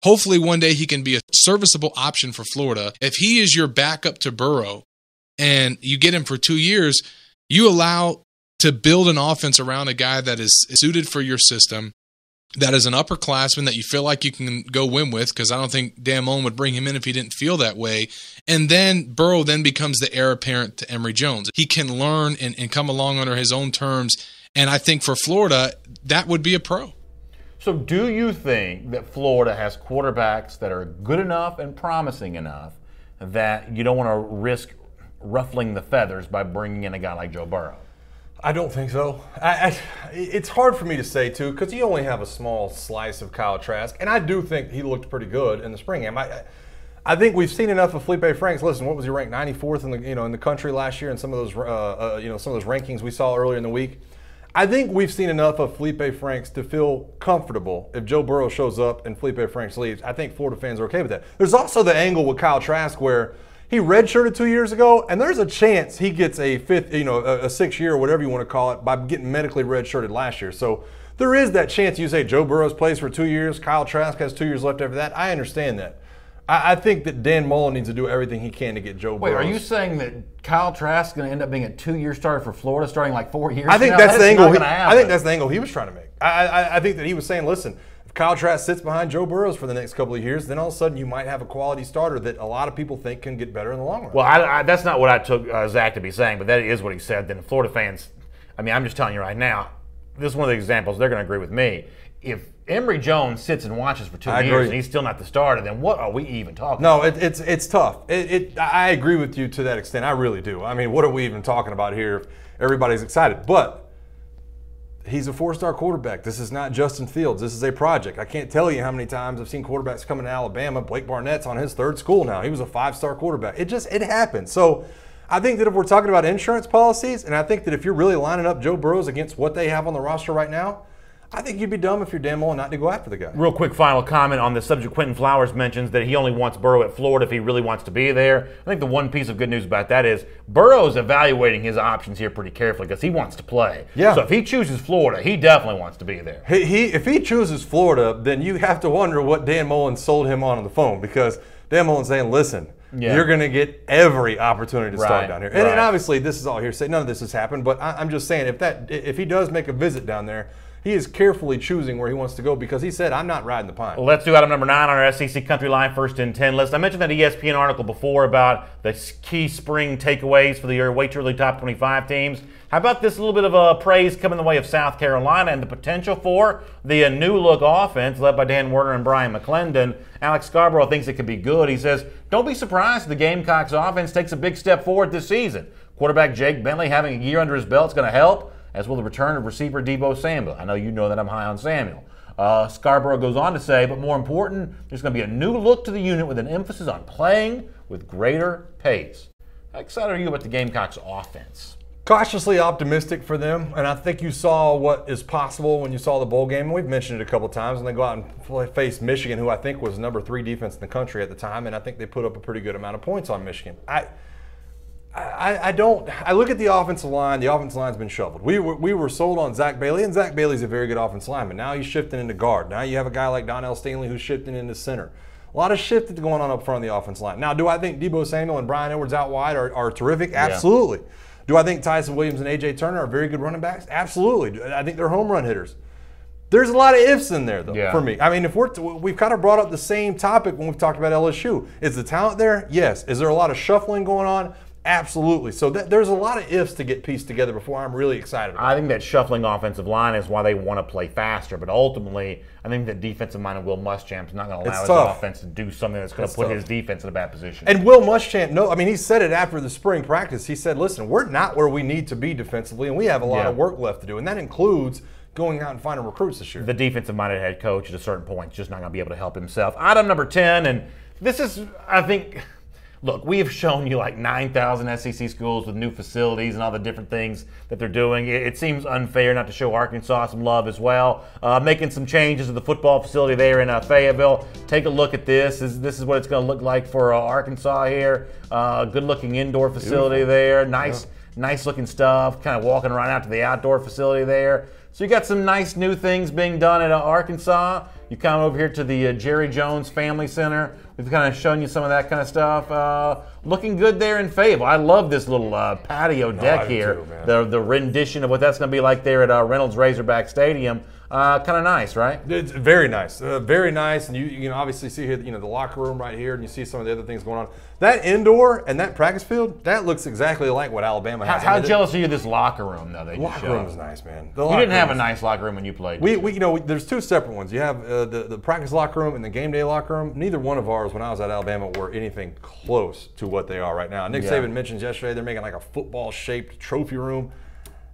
I: hopefully one day he can be a serviceable option for Florida. If he is your backup to Burrow and you get him for 2 years, you allow to build an offense around a guy that is suited for your system, that is an upperclassman that you feel like you can go win with, because I don't think Dan Mullen would bring him in if he didn't feel that way. And then Burrow then becomes the heir apparent to Emory Jones. He can learn and come along under his own terms. And I think for Florida, that would be a pro.
A: So do you think that Florida has quarterbacks that are good enough and promising enough that you don't want to risk ruffling the feathers by bringing in a guy like Joe Burrow?
B: I don't think so. It's hard for me to say, too, because you only have a small slice of Kyle Trask, and I do think he looked pretty good in the spring game. I think we've seen enough of Felipe Franks. Listen, what was he ranked 94th in the country last year in some of those some of those rankings we saw earlier in the week. I think we've seen enough of Felipe Franks to feel comfortable if Joe Burrow shows up and Felipe Franks leaves. I think Florida fans are okay with that. There's also the angle with Kyle Trask where he redshirted 2 years ago, and there's a chance he gets a fifth, a 6 year, whatever you want to call it, by getting medically redshirted last year. So there is that chance. You say Joe Burrow plays for 2 years, Kyle Trask has 2 years left after that. I understand that. I think that Dan Mullen needs to do everything he can to get Joe Burrow.
A: Wait, are you saying that Kyle Trask is going to end up being a 2-year starter for Florida starting like 4 years?
B: I think that's the angle. I think that's the angle he was trying to make. I think that he was saying, listen, if Kyle Trask sits behind Joe Burrow for the next couple of years, then all of a sudden you might have a quality starter that a lot of people think can get better in the long run.
A: Well, that's not what I took Zach to be saying, but that is what he said. Then Florida fans, I'm just telling you right now, this is one of the examples they're going to agree with me. If Emory Jones sits and watches for 2 years and he's still not the starter, then what are we even talking about?
B: No, it's tough. I agree with you to that extent. I really do. What are we even talking about here if everybody's excited? But he's a 4-star quarterback. This is not Justin Fields. This is a project. I can't tell you how many times I've seen quarterbacks come into Alabama. Blake Barnett's on his 3rd school now. He was a 5-star quarterback. It happens. So I think that if we're talking about insurance policies, and I think that if you're really lining up Joe Burrows against what they have on the roster right now, I think you'd be dumb if you're Dan Mullen not to go after the guy.
A: Real quick final comment on the subject. Quentin Flowers mentions that he only wants Burrow at Florida if he really wants to be there. I think the one piece of good news about that is Burrow's evaluating his options here pretty carefully because he wants to play. Yeah. So if he chooses Florida, he definitely wants to be there.
B: If he chooses Florida, then you have to wonder what Dan Mullen sold him on the phone, because Dan Mullen's saying, listen, you're going to get every opportunity to start down here. And obviously this is all hearsay. None of this has happened, but I'm just saying if he does make a visit down there, he is carefully choosing where he wants to go, because he said, I'm not riding the pine.
A: Well, let's do item number 9 on our SEC Country Line First and 10 list. I mentioned that ESPN article before about the key spring takeaways for the way too early top 25 teams. How about this little bit of praise coming the way of South Carolina and the potential for the new look offense led by Dan Werner and Brian McClendon. Alex Scarborough thinks it could be good. He says, don't be surprised if the Gamecocks offense takes a big step forward this season. Quarterback Jake Bentley having a year under his belt is going to help, as will the return of receiver Deebo Samuel. I know you know that I'm high on Samuel. Scarborough goes on to say, but more important, there's going to be a new look to the unit with an emphasis on playing with greater pace. How excited are you about the Gamecocks offense?
B: Cautiously optimistic for them, and I think you saw what is possible when you saw the bowl game. We've mentioned it a couple times, and they go out and face Michigan, who I think was number 3 defense in the country at the time, and I think they put up a pretty good amount of points on Michigan. I don't. I look at the offensive line. The offensive line's been shuffled. We were sold on Zach Bailey, and Zach Bailey's a very good offensive lineman. Now he's shifting into guard. Now you have a guy like Donnell Stanley who's shifting into center. A lot of shifting going on up front of the offensive line. Now, do I think Deebo Samuel and Brian Edwards out wide are terrific? Absolutely. Yeah. Do I think Tyson Williams and A.J. Turner are very good running backs? Absolutely. I think they're home run hitters. There's a lot of ifs in there, though, for me. I mean, if we've kind of brought up the same topic when we've talked about LSU. Is the talent there? Yes. Is there a lot of shuffling going on? Absolutely. So there's a lot of ifs to get pieced together before I'm really excited about it.
A: I think that shuffling offensive line is why they want to play faster, but ultimately, I think that defensive minded Will Muschamp's not going to allow his offense to do something that's going to put his defense in a bad position.
B: And Will Muschamp, he said it after the spring practice. He said, listen, we're not where we need to be defensively, and we have a lot of work left to do, and that includes going out and finding recruits this year.
A: The defensive-minded head coach at a certain point is just not going to be able to help himself. Item number 10, and this is, I think, look, we have shown you like 9,000 SEC schools with new facilities and all the different things that they're doing. It seems unfair not to show Arkansas some love as well. Making some changes to the football facility there in Fayetteville. Take a look at this. This is what it's going to look like for Arkansas here. Good-looking indoor facility there. Nice-looking stuff. Kind of walking right out to the outdoor facility there. So you got some nice new things being done at Arkansas. You come over here to the Jerry Jones Family Center. We've kind of shown you some of that kind of stuff. Looking good there in Fayetteville. I love this little patio deck here. Too, the rendition of what that's going to be like there at Reynolds Razorback Stadium. Kind of nice, right?
B: It's very nice. Very nice. And you can obviously see here, the locker room right here, and you see some of the other things going on. That indoor and that practice field, that looks exactly like what Alabama has.
A: How jealous are you of this locker room, though?
B: The locker room is nice, man.
A: You didn't have a nice locker room when you played.
B: There's two separate ones. You have the practice locker room and the game day locker room. Neither one of ours, when I was at Alabama, were anything close to what they are right now. Nick Saban mentioned yesterday they're making like a football-shaped trophy room.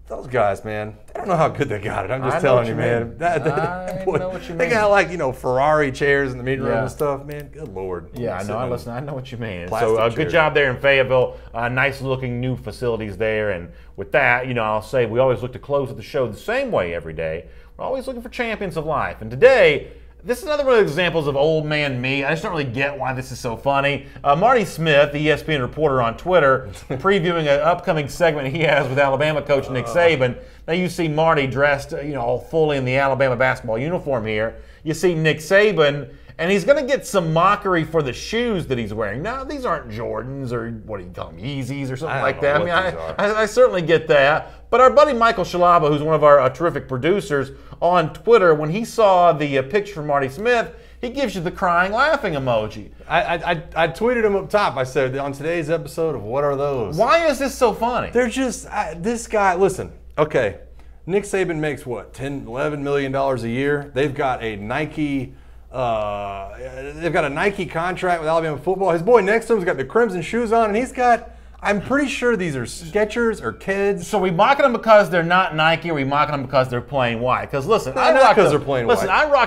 B: Those guys, man, they don't know how good they got it. I'm just telling you, man.
A: I know what you mean.
B: They got like, Ferrari chairs in the meeting room and stuff, man. Good Lord.
A: Yeah, I know. I know what you mean. So good job there in Fayetteville. Nice looking new facilities there. And with that, I'll say we always look to close the show the same way every day. We're always looking for champions of life. And today, this is another one of the examples of old man me. I just don't really get why this is so funny. Marty Smith, the ESPN reporter on Twitter, previewing an upcoming segment he has with Alabama coach Nick Saban. Now you see Marty dressed, all fully in the Alabama basketball uniform here. You see Nick Saban, and he's going to get some mockery for the shoes that he's wearing. Now, these aren't Jordans or what do you call them, Yeezys or something like that. I certainly get that. But our buddy Michael Shalaba, who's one of our terrific producers on Twitter, when he saw the picture from Marty Smith, he gives you the crying, laughing emoji.
B: I tweeted him up top. I said, on today's episode of What Are Those?
A: Why is this so funny?
B: They're just, this guy, listen, okay, Nick Saban makes what, $10, $11 million a year? They've got a Nike contract with Alabama football. His boy next to him's got the crimson shoes on, and he's got, I'm pretty sure these are Skechers or Kids.
A: So we mocking them because they're not Nike, or we mocking them because they're plain white? Because listen,
B: I rock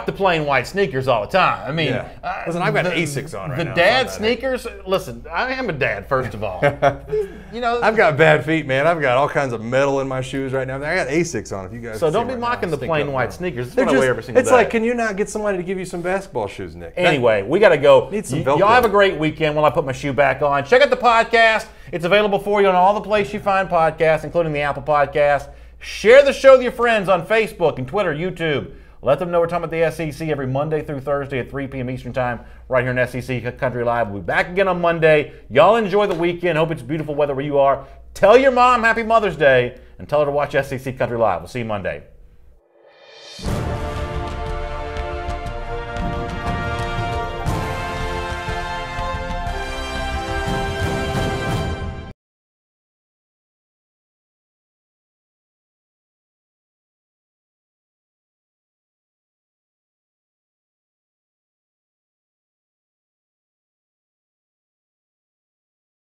A: the plain white sneakers all the time. I mean,
B: listen, I've got Asics on right now.
A: The dad sneakers. Listen, I am a dad, first of all.
B: I've got bad feet, man. I've got all kinds of metal in my shoes right now. I got Asics on. If you guys.
A: So don't be mocking the plain white sneakers. It's what I wear every single day.
B: It's like, can you not get somebody to give you some basketball shoes, Nick?
A: Anyway, we got to go.
B: Need some Velcro.
A: Y'all have a great weekend while I put my shoe back on. Check out the podcast. It's available for you on all the places you find podcasts, including the Apple Podcast. Share the show with your friends on Facebook and Twitter, YouTube. Let them know we're talking about the SEC every Monday through Thursday at 3 p.m. Eastern Time right here in SEC Country Live. We'll be back again on Monday. Y'all enjoy the weekend. Hope it's beautiful weather where you are. Tell your mom Happy Mother's Day and tell her to watch SEC Country Live. We'll see you Monday.